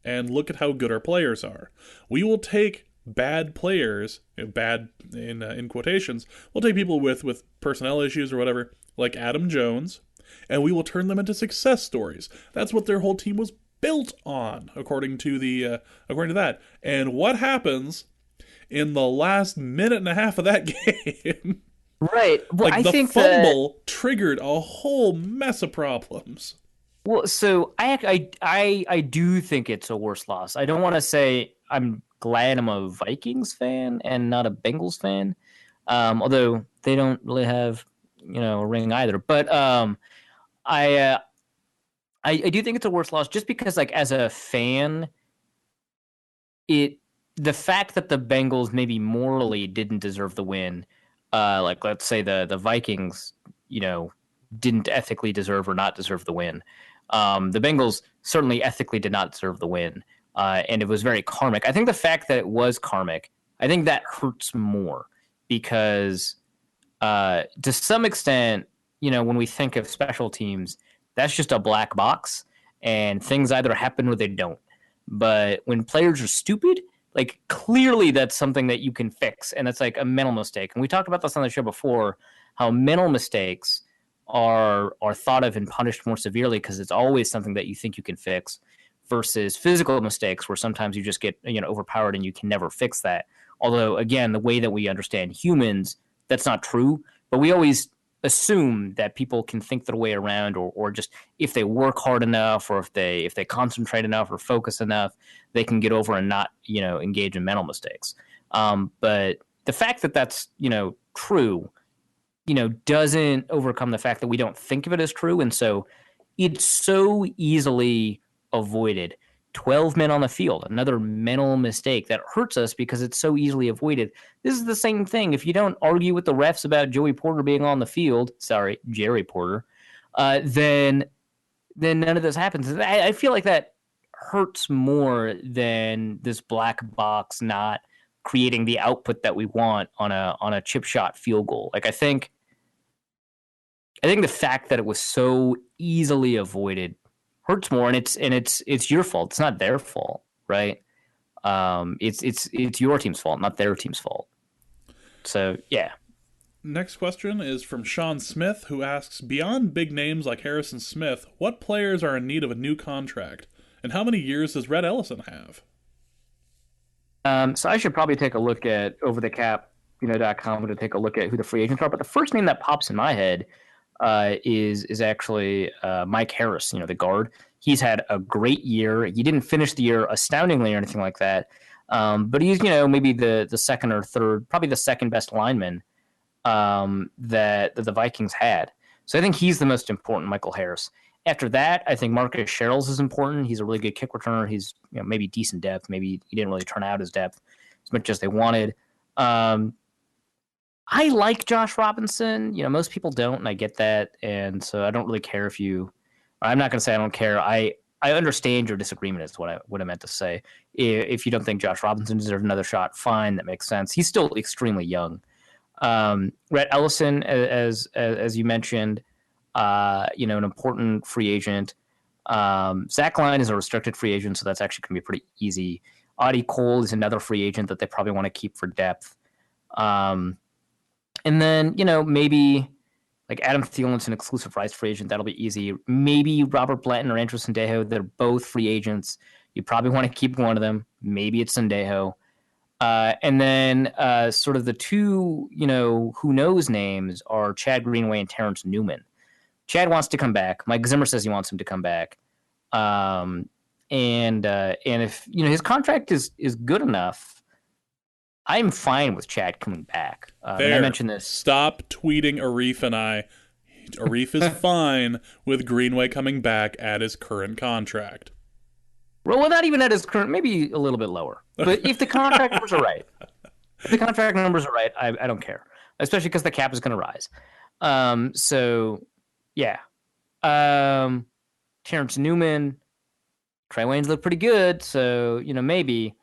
and look at how good our players are. We will take bad players, bad in quotations, we'll take people with personnel issues or whatever, like Adam Jones, and we will turn them into success stories. That's what their whole team was built on, according to that. And what happens in the last minute and a half of that game? Right. Well, like I the think fumble triggered a whole mess of problems. Well, so I do think it's a worse loss. I don't want to say I'm glad I'm a Vikings fan and not a Bengals fan, although they don't really have a ring either. But I do think it's a worse loss just because, like, as a fan, the fact that the Bengals maybe morally didn't deserve the win, like let's say the Vikings, didn't ethically deserve or not deserve the win. The Bengals certainly ethically did not deserve the win, and it was very karmic. I think the fact that it was karmic, I think that hurts more because, to some extent, when we think of special teams, that's just a black box, and things either happen or they don't. But when players are stupid, like clearly that's something that you can fix, and it's like a mental mistake. And we talked about this on the show before, how mental mistakes are thought of and punished more severely because it's always something that you think you can fix versus physical mistakes where sometimes you just get overpowered and you can never fix that. Although, again, the way that we understand humans, that's not true, but we always assume that people can think their way around or just if they work hard enough or if they concentrate enough or focus enough, they can get over and not engage in mental mistakes. But the fact that that's true doesn't overcome the fact that we don't think of it as true. And so it's so easily avoided. 12 men on the field, another mental mistake that hurts us because it's so easily avoided. This is the same thing. If you don't argue with the refs about Joey Porter being on the field, sorry, Jerry Porter, then none of this happens. I feel like that hurts more than this black box not creating the output that we want on a chip shot field goal. Like I think the fact that it was so easily avoided hurts more, and it's your fault. It's not their fault, right? It's your team's fault, not their team's fault. So yeah. Next question is from Sean Smith, who asks, beyond big names like Harrison Smith, what players are in need of a new contract, and how many years does Red Ellison have? So I should probably take a look at overthecap.com to take a look at who the free agents are. But the first name that pops in my head is actually Mike Harris, the guard. He's had a great year. He didn't finish the year astoundingly or anything like that. But he's, maybe the second or third, probably the second best lineman that the Vikings had. So I think he's the most important, Michael Harris. After that, I think Marcus Sherrills is important. He's a really good kick returner. He's maybe decent depth. Maybe he didn't really turn out his depth as much as they wanted. I like Josh Robinson. Most people don't, and I get that. And so I don't really care if you – I'm not going to say I don't care. I understand your disagreement is what I meant to say. If you don't think Josh Robinson deserves another shot, fine, that makes sense. He's still extremely young. Rhett Ellison, as you mentioned, an important free agent. Zach Line is a restricted free agent, so that's actually going to be pretty easy. Audie Cole is another free agent that they probably want to keep for depth. And then, maybe like Adam Thielen's an exclusive rights free agent. That'll be easy. Maybe Robert Blanton or Andrew Sendejo. They're both free agents. You probably want to keep one of them. Maybe it's Sendejo. And then sort of the two, who knows names are Chad Greenway and Terrence Newman. Chad wants to come back. Mike Zimmer says he wants him to come back. And if, his contract is good enough, I'm fine with Chad coming back. And I mentioned this. Stop tweeting Arif and I. Arif is fine with Greenway coming back at his current contract. Well, not even at his current, maybe a little bit lower. But if the contract numbers are right, I don't care. Especially because the cap is going to rise. So, yeah. Terrence Newman, Trey Waynes look pretty good. So, maybe.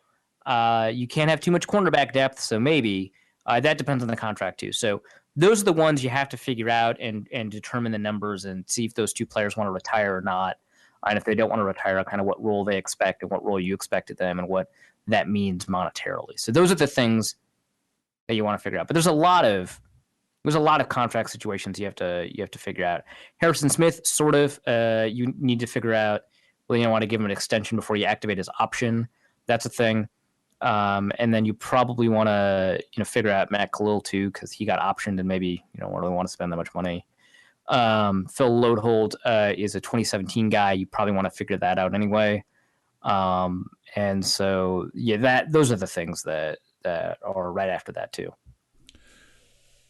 You can't have too much cornerback depth, so maybe. That depends on the contract, too. So those are the ones you have to figure out and determine the numbers and see if those two players want to retire or not. And if they don't want to retire, kind of what role they expect and what role you expect of them and what that means monetarily. So those are the things that you want to figure out. But there's a lot of contract situations you have to figure out. Harrison Smith, sort of, you need to figure out whether you want to give him an extension before you activate his option. That's a thing. And then you probably want to, figure out Matt Khalil too, because he got optioned and maybe you don't really want to spend that much money. Phil Lodehold is a 2017 guy. You probably want to figure that out anyway. And so those are the things that are right after that too.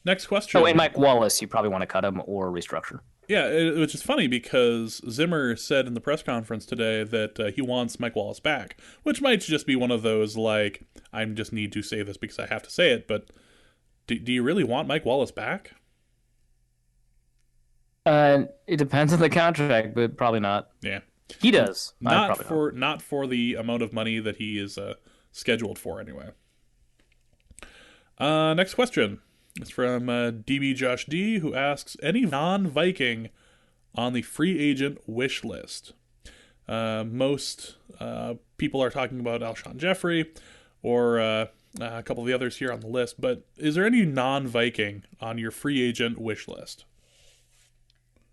Next question. Oh, and Mike Wallace, you probably want to cut him or restructure. Yeah, which is funny because Zimmer said in the press conference today that he wants Mike Wallace back, which might just be one of those, like, I just need to say this because I have to say it, but do you really want Mike Wallace back? It depends on the contract, but probably not. Yeah. He does. Not for the amount of money that he is scheduled for, anyway. Next question. It's from DB Josh D, who asks, any non-Viking on the free agent wish list? Most people are talking about Alshon Jeffrey or a couple of the others here on the list, but is there any non-Viking on your free agent wish list?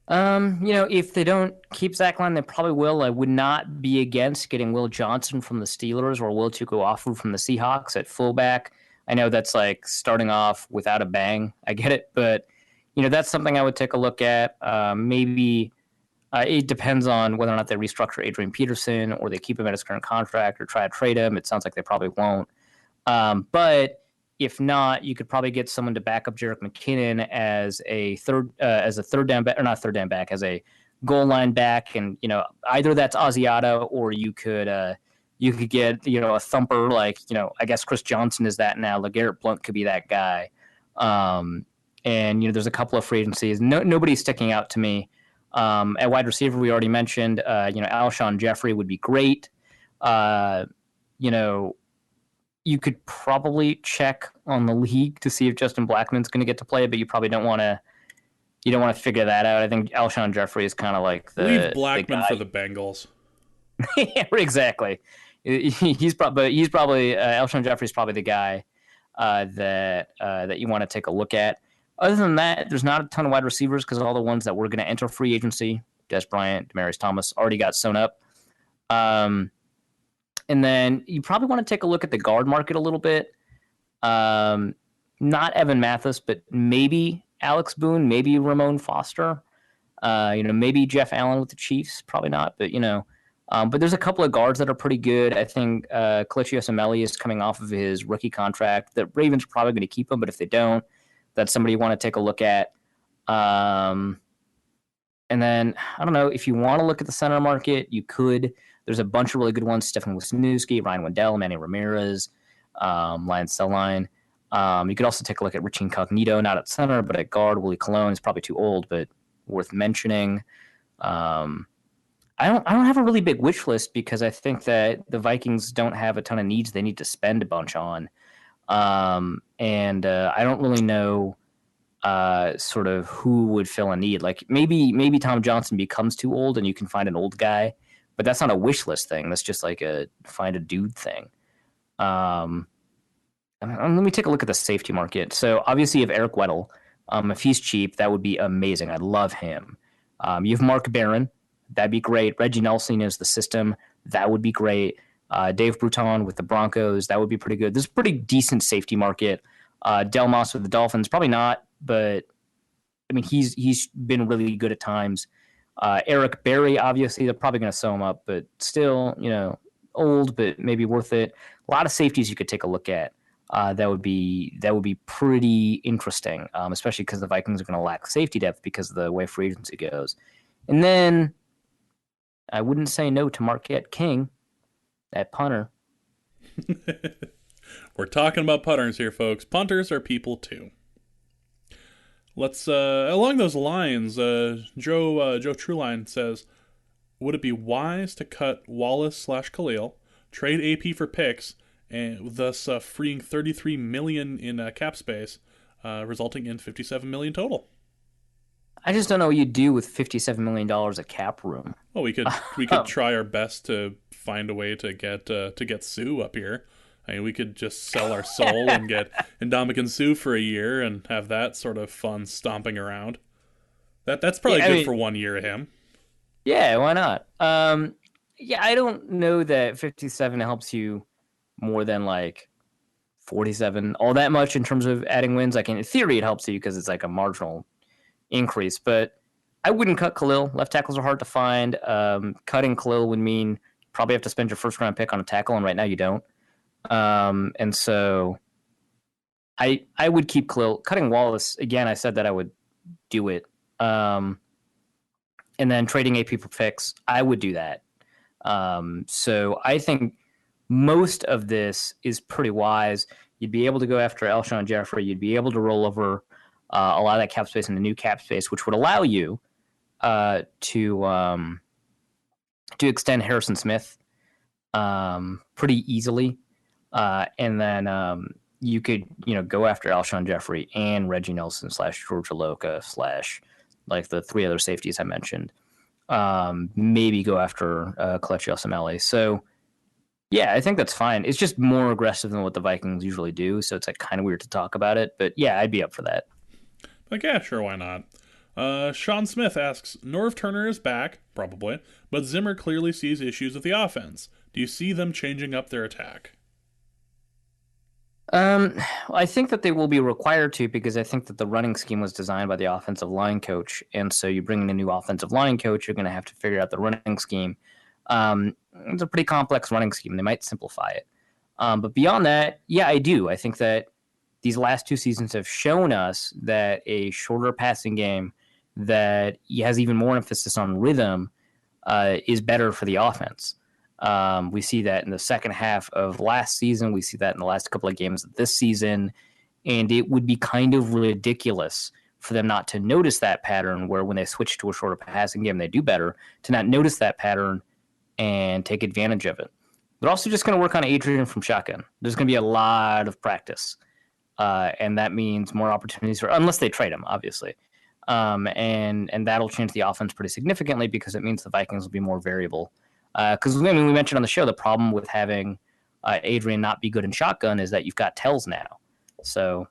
If they don't keep Zach Line, they probably will. I would not be against getting Will Johnson from the Steelers or Will Tukuafu from the Seahawks at fullback. I know that's like starting off without a bang. I get it, but that's something I would take a look at. Maybe it depends on whether or not they restructure Adrian Peterson or they keep him at his current contract or try to trade him. It sounds like they probably won't. But if not, you could probably get someone to back up Jerick McKinnon as a third down back, or not third down back, as a goal line back, and either that's Asiata or you could get, a thumper like, I guess Chris Johnson is that now. LeGarrette Blount could be that guy. And, there's a couple of free agencies. Nobody's sticking out to me. At wide receiver, we already mentioned, Alshon Jeffrey would be great. You could probably check on the league to see if Justin Blackmon's going to get to play, but you probably don't want to figure that out. I think Alshon Jeffrey is kind of like leave Blackmon for the Bengals. Yeah, exactly. He's probably Alshon Jeffrey's probably the guy that you want to take a look at. Other than that, there's not a ton of wide receivers because all the ones that were going to enter free agency, Des Bryant, Demaryius Thomas, already got sewn up. And then you probably want to take a look at the guard market a little bit. Not Evan Mathis, but maybe Alex Boone, maybe Ramon Foster. Maybe Jeff Allen with the Chiefs, probably not, but but there's a couple of guards that are pretty good. I think Kelechi Osemele is coming off of his rookie contract. The Ravens are probably going to keep him, but if they don't, that's somebody you want to take a look at. And then, I don't know, if you want to look at the center market, you could. There's a bunch of really good ones. Stefan Wisniewski, Ryan Wendell, Manny Ramirez, Lion Stelline. You could also take a look at Rich Incognito, not at center, but at guard. Willie Colon is probably too old, but worth mentioning. I don't have a really big wish list because I think that the Vikings don't have a ton of needs they need to spend a bunch on. And I don't really know sort of who would fill a need. Like maybe Tom Johnson becomes too old and you can find an old guy, but that's not a wish list thing. That's just like a find a dude thing. Let me take a look at the safety market. So obviously you have Eric Weddle. If he's cheap, that would be amazing. I'd love him. You have Mark Barron. That'd be great. Reggie Nelson is the system. That would be great. Dave Bruton with the Broncos. That would be pretty good. This is a pretty decent safety market. Del Moss with the Dolphins. Probably not, but I mean, he's been really good at times. Eric Berry, obviously, they're probably going to sew him up, but still, old, but maybe worth it. A lot of safeties you could take a look at. That would be pretty interesting, especially because the Vikings are going to lack safety depth because of the way free agency goes. And then I wouldn't say no to Marquette King, that punter. We're talking about punters here, folks. Punters are people too. Let's along those lines. Joe Trueline says, would it be wise to cut Wallace/Khalil, trade AP for picks, and thus freeing $33 million in cap space, resulting in $57 million total? I just don't know what you'd do with $57 million of cap room. Well, we could try our best to find a way to get Sue up here. I mean, we could just sell our soul and get Ndamukong Suh for a year and have that sort of fun stomping around. That's probably good for 1 year of him. Yeah, why not? I don't know that 57 helps you more than like 47 all that much in terms of adding wins. Like in theory, it helps you because it's like a marginal increase, but I wouldn't cut Khalil. Left tackles are hard to find. Cutting Khalil would mean you probably have to spend your first round pick on a tackle, and right now you don't. And so I would keep Khalil. Cutting Wallace, again, I said that I would do it. And then trading AP for picks, I would do that. So I think most of this is pretty wise. You'd be able to go after Alshon Jeffrey. You'd be able to roll over a lot of that cap space into new cap space, which would allow you to extend Harrison Smith pretty easily. And then you could, go after Alshon Jeffrey and Reggie Nelson / George Aloka / like the three other safeties I mentioned. Maybe go after Kelechi Osemele. So, yeah, I think that's fine. It's just more aggressive than what the Vikings usually do, so it's like kind of weird to talk about it. But yeah, I'd be up for that. Like, yeah, sure, why not? Sean Smith asks, Norv Turner is back, probably, but Zimmer clearly sees issues with the offense. Do you see them changing up their attack? I think that they will be required to, because I think that the running scheme was designed by the offensive line coach, and so you bring in a new offensive line coach, you're going to have to figure out the running scheme. It's a pretty complex running scheme. They might simplify it. But beyond that, yeah, I do. I think that these last two seasons have shown us that a shorter passing game that has even more emphasis on rhythm is better for the offense. We see that in the second half of last season. We see that in the last couple of games of this season. And it would be kind of ridiculous for them not to notice that pattern, where when they switch to a shorter passing game, they do better, to not notice that pattern and take advantage of it. They're also just going to work on Adrian from shotgun. There's going to be a lot of practice. And that means more opportunities unless they trade him, obviously. And that'll change the offense pretty significantly, because it means the Vikings will be more variable. Because we mentioned on the show, the problem with having Adrian not be good in shotgun is that you've got Tells now. So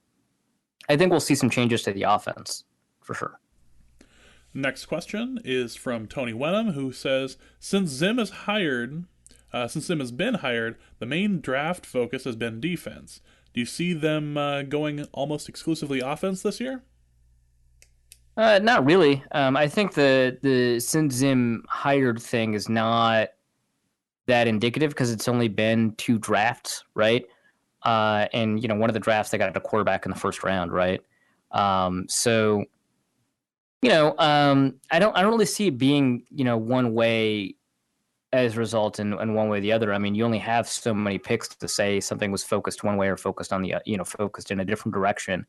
I think we'll see some changes to the offense for sure. Next question is from Tony Wenham, who says, since Zim has been hired, the main draft focus has been defense. Do you see them going almost exclusively offense this year? Not really. I think the Sin Zim hired thing is not that indicative because it's only been 2 drafts, right? And one of the drafts they got a quarterback in the first round, right? So I don't really see it being one way as a result and one way or the other. I mean, you only have so many picks to say something was focused one way or focused on focused in a different direction.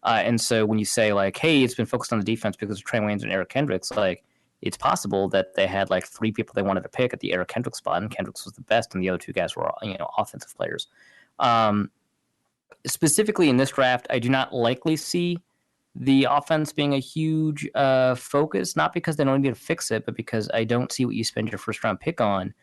And so when you say like, hey, it's been focused on the defense because of Trey Waynes and Eric Kendricks, like it's possible that they had like 3 people they wanted to pick at the Eric Kendricks spot, and Kendricks was the best, and the other 2 guys were offensive players. Um, Specifically in this draft, I do not likely see the offense being a huge focus, not because they don't need to fix it, but because I don't see what you spend your first round pick on.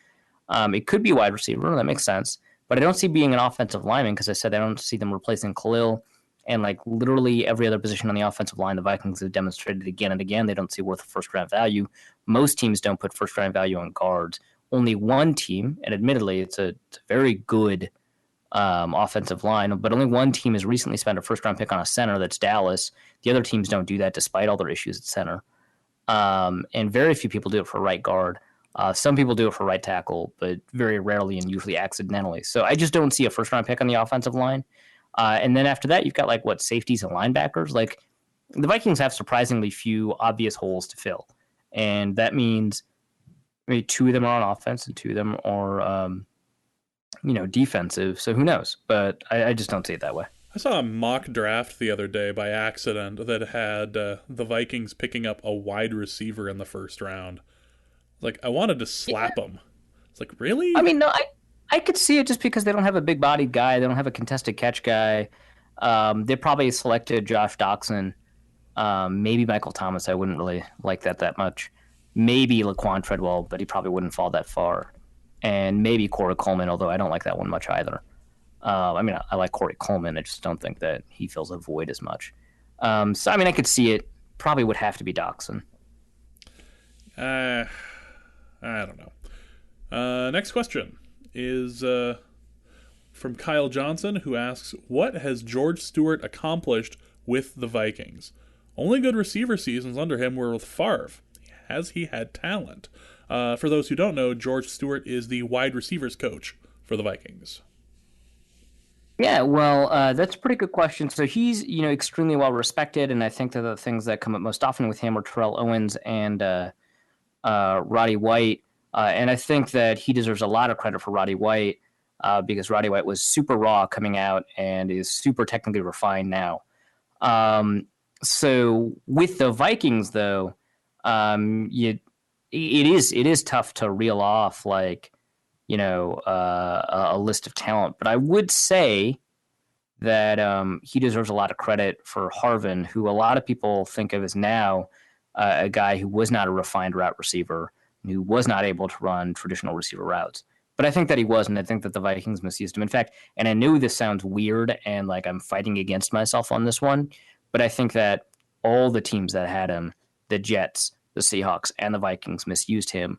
It could be wide receiver, that makes sense, but I don't see being an offensive lineman because I said I don't see them replacing Khalil. And like literally every other position on the offensive line, the Vikings have demonstrated again and again they don't see worth first round value. Most teams don't put first round value on guards. Only one team, and admittedly it's a very good offensive line, but only one team has recently spent a first round pick on a center. That's Dallas. The other teams don't do that despite all their issues at center. And very few people do it for right guard. Some people do it for right tackle, but very rarely and usually accidentally. So I just don't see a first round pick on the offensive line. And then after that, you've got like safeties and linebackers. Like the Vikings have surprisingly few obvious holes to fill, and that means maybe 2 of them are on offense and 2 of them are defensive. So who knows? But I just don't see it that way. I saw a mock draft the other day by accident that had the Vikings picking up a wide receiver in the first round. Like, I wanted to slap him. It's like, really? I mean, no, I could see it just because they don't have a big-bodied guy. They don't have a contested catch guy. They probably selected Josh Doxson. Maybe Michael Thomas. I wouldn't really like that much. Maybe Laquan Treadwell, but he probably wouldn't fall that far. And maybe Corey Coleman, although I don't like that one much either. I mean, I like Corey Coleman. I just don't think that he fills a void as much. So, I mean, I could see it. Probably would have to be Doxson. I don't know. Next question is from Kyle Johnson, who asks, what has George Stewart accomplished with the Vikings? Only good receiver seasons under him were with Favre. Has he had talent? For those who don't know, George Stewart is the wide receivers coach for the Vikings. Yeah, well, that's a pretty good question. So he's, extremely well respected, and I think that the things that come up most often with him are Terrell Owens and Roddy White. And I think that he deserves a lot of credit for Roddy White because Roddy White was super raw coming out and is super technically refined now. So with the Vikings, though, it is tough to reel off like a list of talent, but I would say that he deserves a lot of credit for Harvin, who a lot of people think of as now a guy who was not a refined route receiver, who was not able to run traditional receiver routes. But I think that he was, and I think that the Vikings misused him. In fact, and I know this sounds weird and like I'm fighting against myself on this one, but I think that all the teams that had him, the Jets, the Seahawks, and the Vikings misused him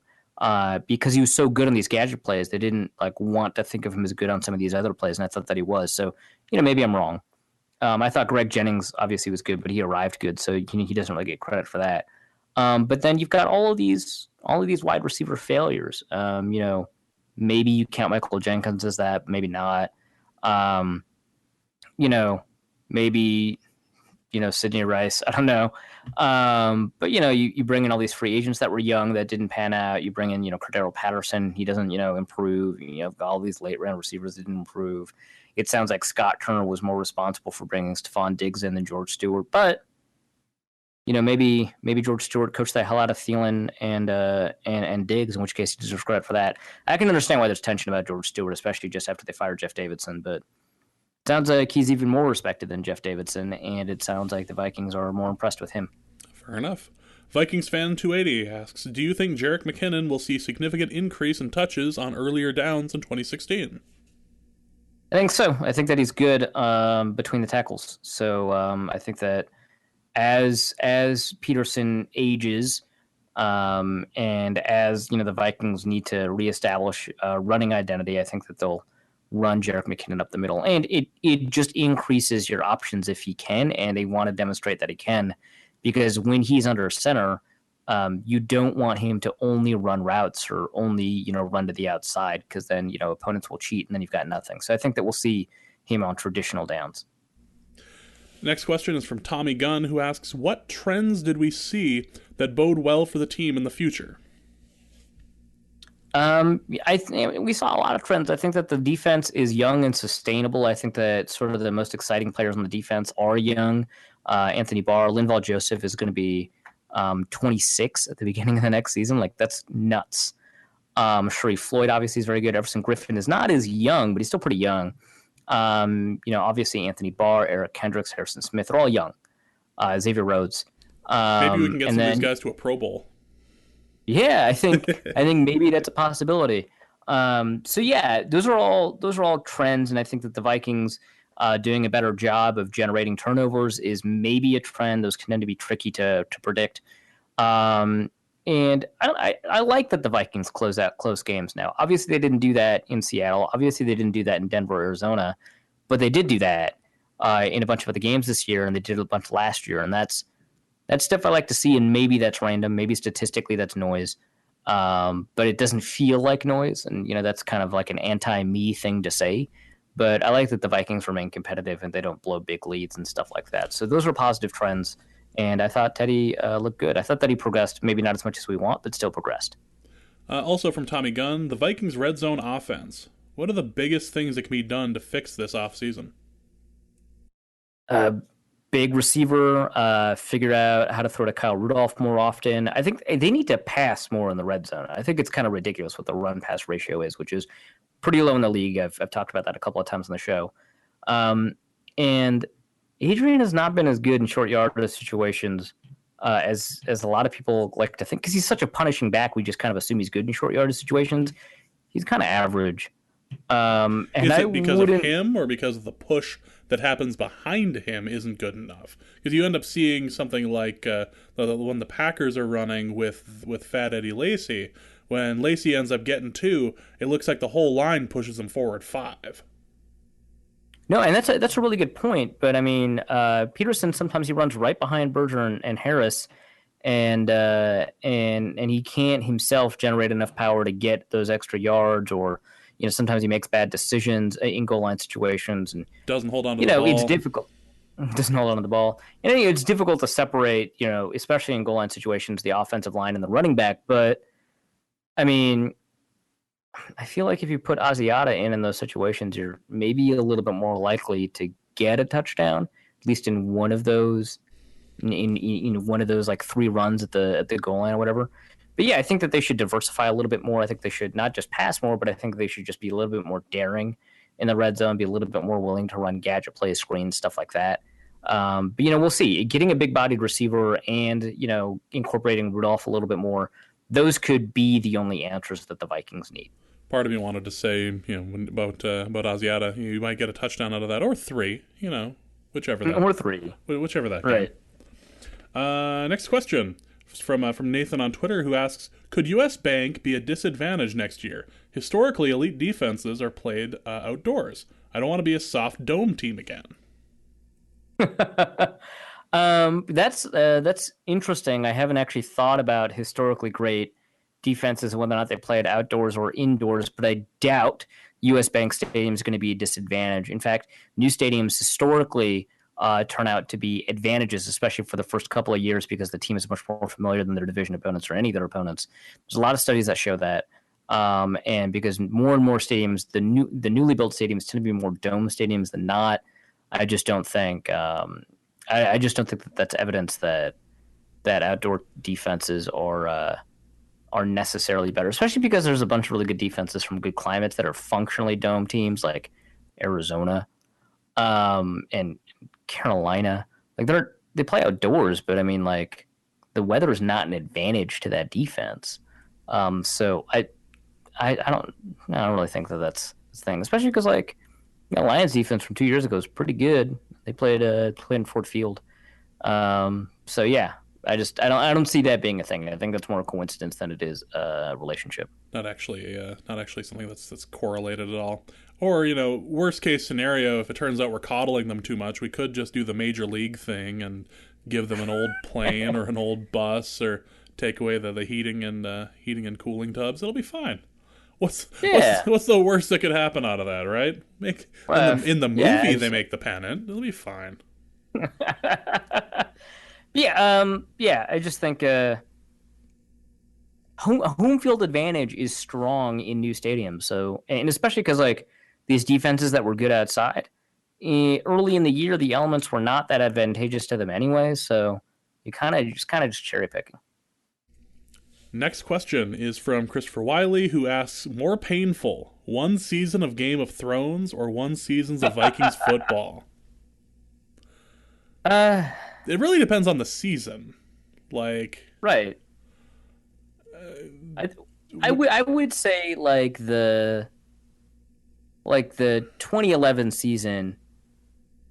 because he was so good on these gadget plays. They didn't want to think of him as good on some of these other plays, and I thought that he was. So, maybe I'm wrong. I thought Greg Jennings obviously was good, but he arrived good, so he doesn't really get credit for that. But then you've got all of these wide receiver failures. Maybe you count Michael Jenkins as that, maybe not. Maybe Sidney Rice. I don't know. But you bring in all these free agents that were young that didn't pan out. You bring in Cordero Patterson. He doesn't improve. You have all these late round receivers that didn't improve. It sounds like Scott Turner was more responsible for bringing Stephon Diggs in than George Stewart. But maybe George Stewart coached the hell out of Thielen and Diggs, in which case he deserves credit for that. I can understand why there's tension about George Stewart, especially just after they fired Jeff Davidson. But it sounds like he's even more respected than Jeff Davidson, and it sounds like the Vikings are more impressed with him. Fair enough. Vikings fan 280 asks, do you think Jerick McKinnon will see significant increase in touches on earlier downs in 2016? I think so. I think that he's good between the tackles. So I think that as Peterson ages, and as the Vikings need to reestablish a running identity, I think that they'll run Jerick McKinnon up the middle, and it just increases your options if he can, and they want to demonstrate that he can, because when he's under center, you don't want him to only run routes or only, run to the outside, because then, opponents will cheat and then you've got nothing. So I think that we'll see him on traditional downs. Next question is from Tommy Gunn, who asks, what trends did we see that bode well for the team in the future? We saw a lot of trends. I think that the defense is young and sustainable. I think that sort of the most exciting players on the defense are young. Anthony Barr, Linval Joseph is going to be 26 at the beginning of the next season. Like, that's nuts. Sharif Floyd obviously is very good. Everson Griffin is not as young, but he's still pretty young. Obviously Anthony Barr, Eric Kendricks, Harrison Smith, they're all young. Xavier Rhodes. Maybe we can get some of these guys to a Pro Bowl. Yeah, I think maybe that's a possibility. So yeah, those are all trends, and I think that the Vikings doing a better job of generating turnovers is maybe a trend. Those tend to be tricky to predict. And I like that the Vikings close out close games now. Obviously, they didn't do that in Seattle. Obviously, they didn't do that in Denver, Arizona, but they did do that in a bunch of other games this year, and they did a bunch last year, and that's stuff I like to see, and maybe that's random. Maybe statistically that's noise, but it doesn't feel like noise, and that's kind of like an anti-me thing to say. But I like that the Vikings remain competitive and they don't blow big leads and stuff like that. So those are positive trends, and I thought Teddy looked good. I thought that he progressed, maybe not as much as we want, but still progressed. Also from Tommy Gunn, the Vikings' red zone offense. What are the biggest things that can be done to fix this offseason? Big receiver, figure out how to throw to Kyle Rudolph more often. I think they need to pass more in the red zone. I think it's kind of ridiculous what the run-pass ratio is, which is pretty low in the league. I've talked about that a couple of times on the show. And Adrian has not been as good in short yardage situations as a lot of people like to think, because he's such a punishing back. We just kind of assume he's good in short yardage situations. He's kind of average. And is it because of him or because of the push that happens behind him isn't good enough? Because you end up seeing something like when the Packers are running with Fat Eddie Lacy, when Lacy ends up getting 2, it looks like the whole line pushes him forward 5. No, and that's a really good point. But I mean, Peterson, sometimes he runs right behind Berger and Harris, and he can't himself generate enough power to get those extra yards, or sometimes he makes bad decisions in goal line situations, and doesn't hold on to the ball. It's difficult. Doesn't hold on to the ball, and it's difficult to separate, especially in goal line situations, the offensive line and the running back. But I mean, I feel like if you put Asiata in those situations, you're maybe a little bit more likely to get a touchdown, at least in one of those, in one of those like 3 runs at the goal line or whatever. But yeah, I think that they should diversify a little bit more. I think they should not just pass more, but I think they should just be a little bit more daring in the red zone, be a little bit more willing to run gadget plays, screens, stuff like that. But we'll see. Getting a big-bodied receiver and incorporating Rudolph a little bit more, those could be the only answers that the Vikings need. Part of me wanted to say, about Asiata, you might get a touchdown out of that, or 3, whichever that. Or 3, whichever that. Right. Next question from Nathan on Twitter, who asks, could U.S. Bank be a disadvantage next year? Historically, elite defenses are played outdoors. I don't want to be a soft dome team again. That's interesting. I haven't actually thought about historically great defenses and whether or not they play it outdoors or indoors, but I doubt U.S. Bank Stadium is going to be a disadvantage. In fact, new stadiums historically turn out to be advantages, especially for the first couple of years, because the team is much more familiar than their division opponents or any of their opponents. There's a lot of studies that show that. And because more and more stadiums, the newly built stadiums tend to be more dome stadiums than not. I just don't think I just don't think that that's evidence that outdoor defenses are necessarily better, especially because there's a bunch of really good defenses from good climates that are functionally dome teams, like Arizona and Carolina. Like they play outdoors, but I mean, like, the weather is not an advantage to that defense. So I don't really think that that's the thing, especially because, like, Lions defense from 2 years ago is pretty good. They played in Ford Field. So yeah, I don't see that being a thing. I think that's more a coincidence than it is a relationship. Not actually something that's correlated at all. Or, worst case scenario, if it turns out we're coddling them too much, we could just do the major league thing and give them an old plane or an old bus, or take away the heating and cooling tubs. It'll be fine. Yeah. What's the worst that could happen out of that, right? Make in the Yeah, movie they make the pennant. It'll be fine. yeah. I just think home field advantage is strong in new stadiums. So, and especially because like these defenses that were good outside early in the year, the elements were not that advantageous to them anyway. So, you kind of just cherry picking. Next question is from Christopher Wiley, who asks, more painful, one season of Game of Thrones or one season of Vikings football? It really depends on the season. Like, right. I would say like the 2011 season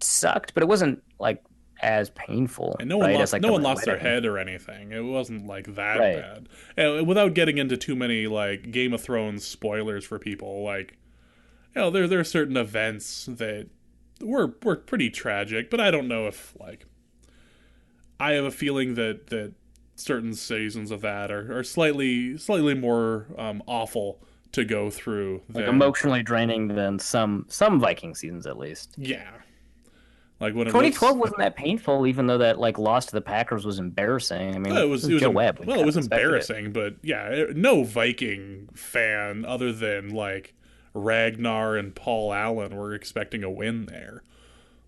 sucked, but it wasn't like as painful. And no one right? lost, like no one lost their head or anything. It wasn't like that bad. And without getting into too many like Game of Thrones spoilers for people, like, you know, there are certain events that were pretty tragic, but I don't know if like I have a feeling that certain seasons of that are slightly more awful to go through, like emotionally draining than some Viking seasons at least. Yeah. Like when 2012 wasn't that painful, even though that like loss to the Packers was embarrassing. I mean, it was Joe Webb. Well, it was embarrassing, but yeah, no Viking fan other than like Ragnar and Paul Allen were expecting a win there.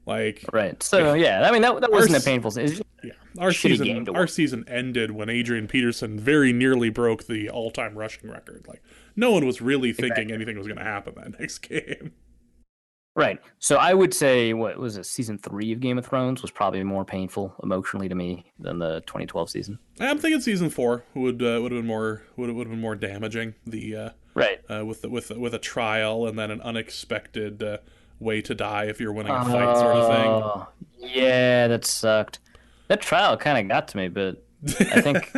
Like, right. So yeah, I mean that wasn't a painful season. Yeah, our season ended when Adrian Peterson very nearly broke the all-time rushing record. Like, no one was really thinking anything was going to happen that next game. Right. So I would say, what was it? Season 3 of Game of Thrones was probably more painful emotionally to me than the 2012 season. I'm thinking season 4 would have been more damaging. The right with a trial and then an unexpected way to die if you're winning a fight sort of thing. Yeah, that sucked. That trial kind of got to me, but I think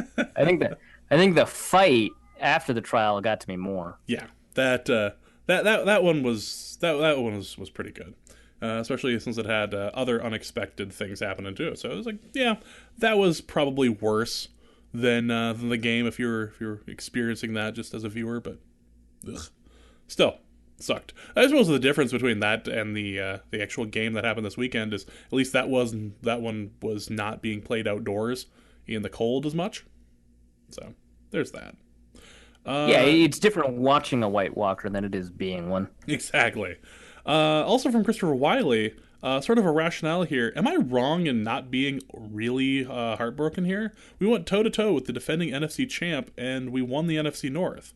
the fight after the trial got to me more. Yeah, that one was pretty good, especially since it had other unexpected things happening to it. So it was like, yeah, that was probably worse than the game if you're experiencing that just as a viewer. But still sucked. I suppose the difference between that and the actual game that happened this weekend is at least that one was not being played outdoors in the cold as much. So there's that. Yeah, it's different watching a White Walker than it is being one. Exactly. Also from Christopher Wiley, sort of a rationale here. Am I wrong in not being really heartbroken here? We went toe-to-toe with the defending NFC champ, and we won the NFC North.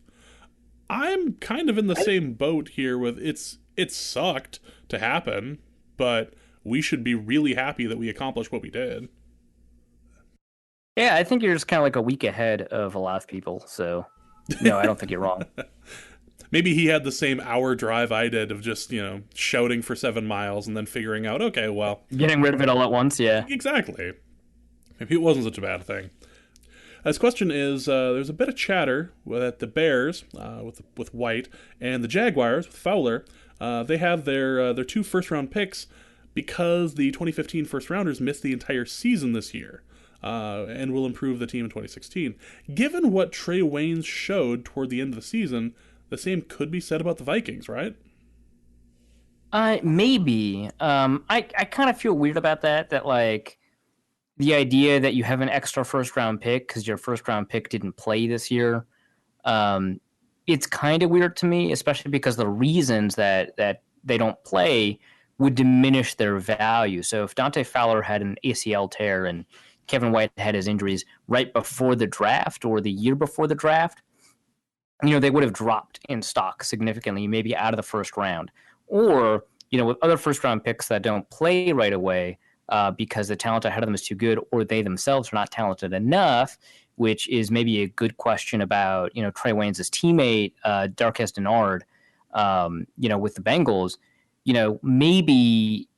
I'm kind of in the same boat here with it sucked to happen, but we should be really happy that we accomplished what we did. Yeah, I think you're just kind of like a week ahead of a lot of people, so no, I don't think you're wrong. Maybe he had the same hour drive I did of just, shouting for 7 miles and then figuring out, okay, well, getting rid of it all at once, yeah. Exactly. Maybe it wasn't such a bad thing. This question is, there's a bit of chatter that the Bears, with White, and the Jaguars, with Fowler, they have their 2 first-round picks because the 2015 first-rounders missed the entire season this year, and will improve the team in 2016. Given what Trey Waynes showed toward the end of the season, the same could be said about the Vikings, right? Maybe. I kind of feel weird about that like, the idea that you have an extra first-round pick because your first-round pick didn't play this year, it's kind of weird to me, especially because the reasons that they don't play would diminish their value. So if Dante Fowler had an ACL tear and Kevin White had his injuries right before the draft or the year before the draft, they would have dropped in stock significantly, maybe out of the first round. Or, with other first-round picks that don't play right away, because the talent ahead of them is too good, or they themselves are not talented enough, which is maybe a good question about, Trey Waynes' teammate, Darqueze Dennard, with the Bengals. Maybe,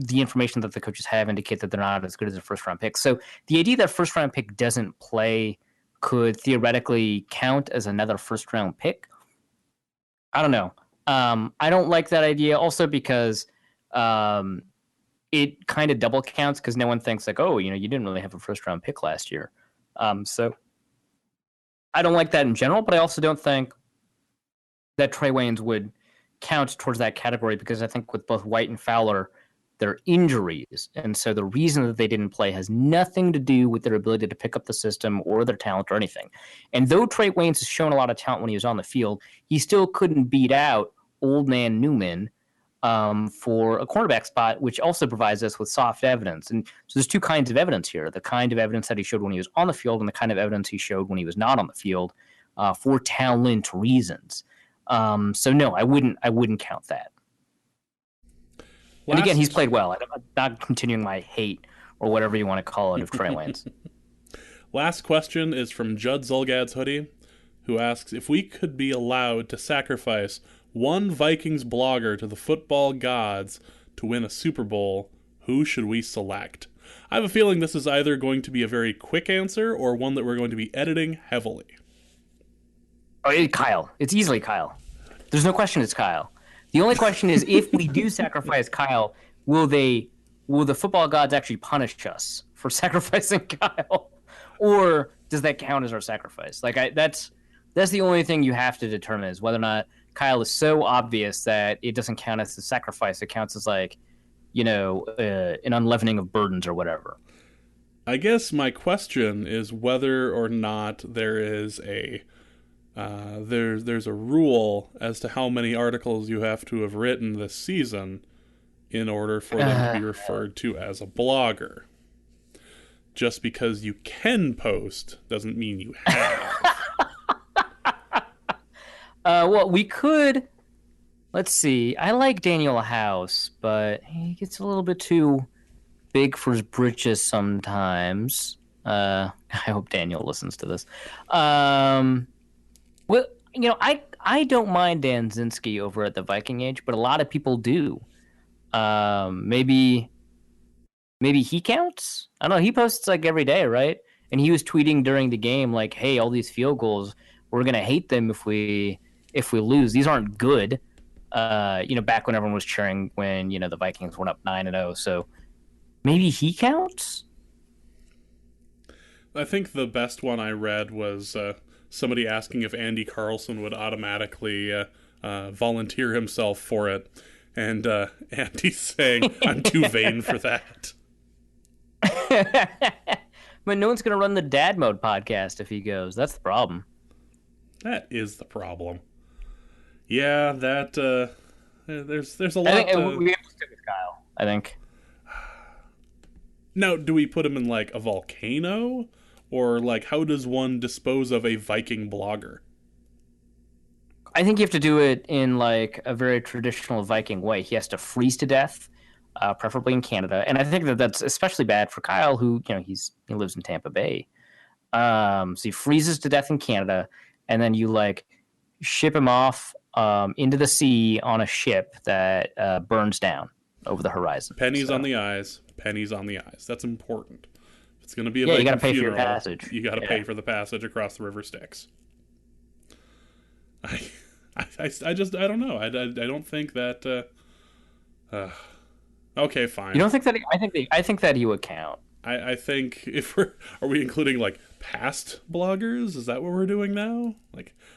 the information that the coaches have indicate that they're not as good as a first-round pick. So the idea that first-round pick doesn't play could theoretically count as another first-round pick. I don't know. I don't like that idea also because it kind of double counts because no one thinks like, oh, you didn't really have a first round pick last year. So I don't like that in general, but I also don't think that Trey Waynes would count towards that category because I think with both White and Fowler, they're injuries. And so the reason that they didn't play has nothing to do with their ability to pick up the system or their talent or anything. And though Trey Waynes has shown a lot of talent when he was on the field, he still couldn't beat out old man Newman for a cornerback spot, which also provides us with soft evidence. And so there's two kinds of evidence here: the kind of evidence that he showed when he was on the field and the kind of evidence he showed when he was not on the field for talent reasons. So no, I wouldn't count that. And again, he's played well. I'm not continuing my hate or whatever you want to call it of Trey Waynes. Last question is from Judd Zulgad's Hoodie, who asks, if we could be allowed to sacrifice one Vikings blogger to the football gods to win a Super Bowl, who should we select? I have a feeling this is either going to be a very quick answer or one that we're going to be editing heavily. Oh, Kyle. It's easily Kyle. There's no question it's Kyle. The only question is, if we do sacrifice Kyle, will the football gods actually punish us for sacrificing Kyle, or does that count as our sacrifice? That's the only thing you have to determine, is whether or not Kyle is so obvious that it doesn't count as a sacrifice. It counts as an unleavening of burdens or whatever. I guess my question is whether or not there is there's a rule as to how many articles you have to have written this season in order for them to be referred to as a blogger. Just because you can post doesn't mean you have. Well, we could. Let's see. I like Daniel House, but he gets a little bit too big for his britches sometimes. I hope Daniel listens to this. Well, I don't mind Dan Zinski over at the Viking Age, but a lot of people do. Maybe he counts? I don't know. He posts every day, right? And he was tweeting during the game hey, all these field goals, we're going to hate them if we lose. These aren't good. Back when everyone was cheering when, the Vikings went up 9-0. So maybe he counts? I think the best one I read was somebody asking if Andy Carlson would automatically volunteer himself for it. And Andy's saying, I'm too vain for that. But no one's going to run the Dad Mode podcast if he goes. That's the problem. That is the problem. Yeah, that there's a lot. I think we have to stick with Kyle, I think. Now, do we put him in a volcano? Or how does one dispose of a Viking blogger? I think you have to do it in a very traditional Viking way. He has to freeze to death, preferably in Canada. And I think that's especially bad for Kyle, who he lives in Tampa Bay. So he freezes to death in Canada, and then you ship him off into the sea on a ship that burns down over the horizon. Pennies on the eyes. Pennies on the eyes. That's important. It's going to be a you got to pay funeral. for your passage. You got to pay for the passage across the river Styx. I don't know. I don't think that. Okay, fine. You don't think that? I think that he would count. I think are we including past bloggers? Is that what we're doing now?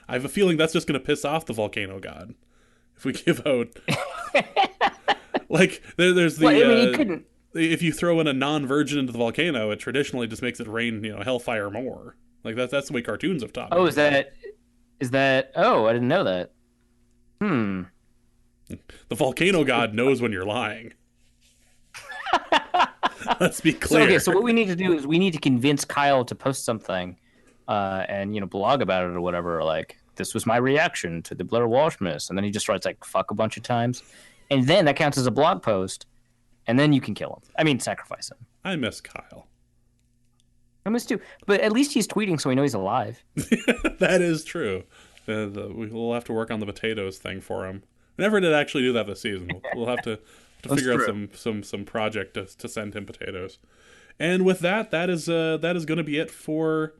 I have a feeling that's just going to piss off the volcano god if we give out. There's the. Well, he couldn't. If you throw in a non-virgin into the volcano, it traditionally just makes it rain, hellfire more. That's the way cartoons have taught me. Oh, is that? Oh, I didn't know that. The volcano god knows when you're lying. Let's be clear. So what we need to do is we need to convince Kyle to post something, and blog about it or whatever. This was my reaction to the Blair Walsh miss, and then he just writes fuck a bunch of times, and then that counts as a blog post. And then you can kill him. I mean, sacrifice him. I miss Kyle. I miss too. But at least he's tweeting, so we know he's alive. That is true. We'll have to work on the potatoes thing for him. We never did actually do that this season. We'll have to figure out some project to send him potatoes. And with that is going to be it for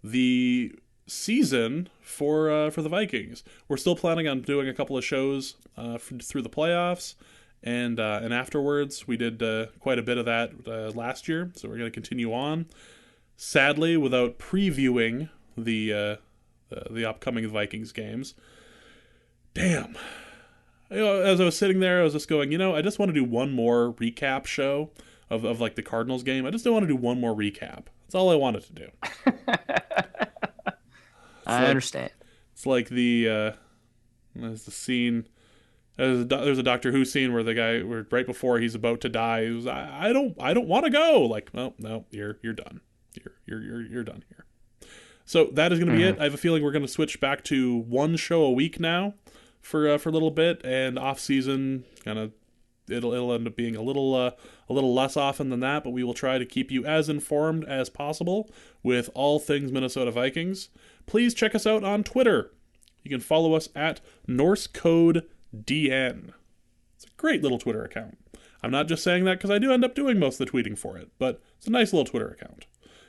the season for the Vikings. We're still planning on doing a couple of shows through the playoffs. And afterwards, we did quite a bit of that last year, so we're going to continue on. Sadly, without previewing the upcoming Vikings games. Damn. As I was sitting there, I was just going, I just want to do one more recap show of like the Cardinals game. I just don't want to do one more recap. That's all I wanted to do. I understand. It's like there's the scene. There's a Doctor Who scene where the guy, right before he's about to die, he was, I don't want to go. Like, well, no, you're done. You're done here. So that is going to be it. I have a feeling we're going to switch back to one show a week now for a little bit, and off season kind of it'll end up being a little less often than that. But we will try to keep you as informed as possible with all things Minnesota Vikings. Please check us out on Twitter. You can follow us at Norse Code DN. It's a great little Twitter account. I'm not just saying that because I do end up doing most of the tweeting for it, but it's a nice little Twitter account.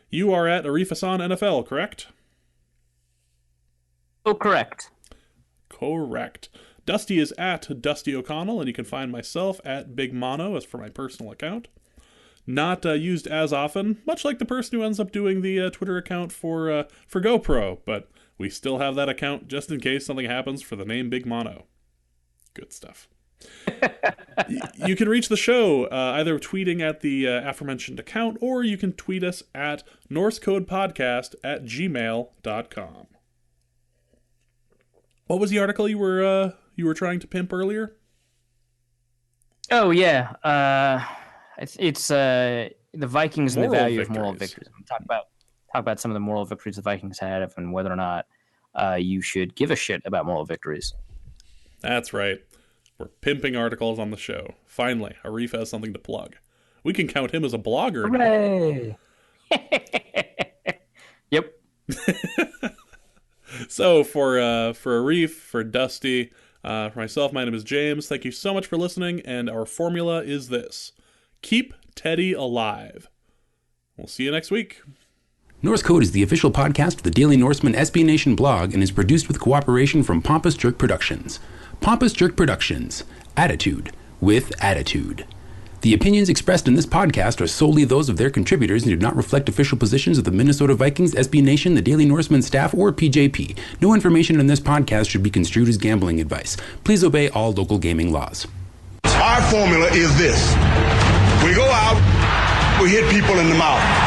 You are at Arif and NFL, correct? Oh, correct. Correct. Dusty is at Dusty O'Connell, and you can find myself at Big Mono as for my personal account. Not used as often, much like the person who ends up doing the Twitter account for GoPro, but we still have that account just in case something happens for the name Big Mono. Good stuff. You can reach the show either tweeting at the aforementioned account, or you can tweet us at norsecodepodcast@gmail.com. What was the article you were trying to pimp earlier? Oh yeah, it's the Vikings and the value of moral victories. Talk about some of the moral victories the Vikings had, and whether or not you should give a shit about moral victories. That's right. We're pimping articles on the show. Finally, Arif has something to plug. We can count him as a blogger. Hooray! Yep. So for Arif, for Dusty, for myself, my name is James. Thank you so much for listening, and our formula is this: keep Teddy alive. We'll see you next week. Norse Code is the official podcast of the Daily Norseman SB Nation blog and is produced with cooperation from Pompous Jerk Productions. Pompous Jerk Productions. Attitude with attitude. The opinions expressed in this podcast are solely those of their contributors and do not reflect official positions of the Minnesota Vikings, SB Nation, the Daily Norseman staff, or PJP. No information in this podcast should be construed as gambling advice. Please obey all local gaming laws. Our formula is this. We go out, we hit people in the mouth.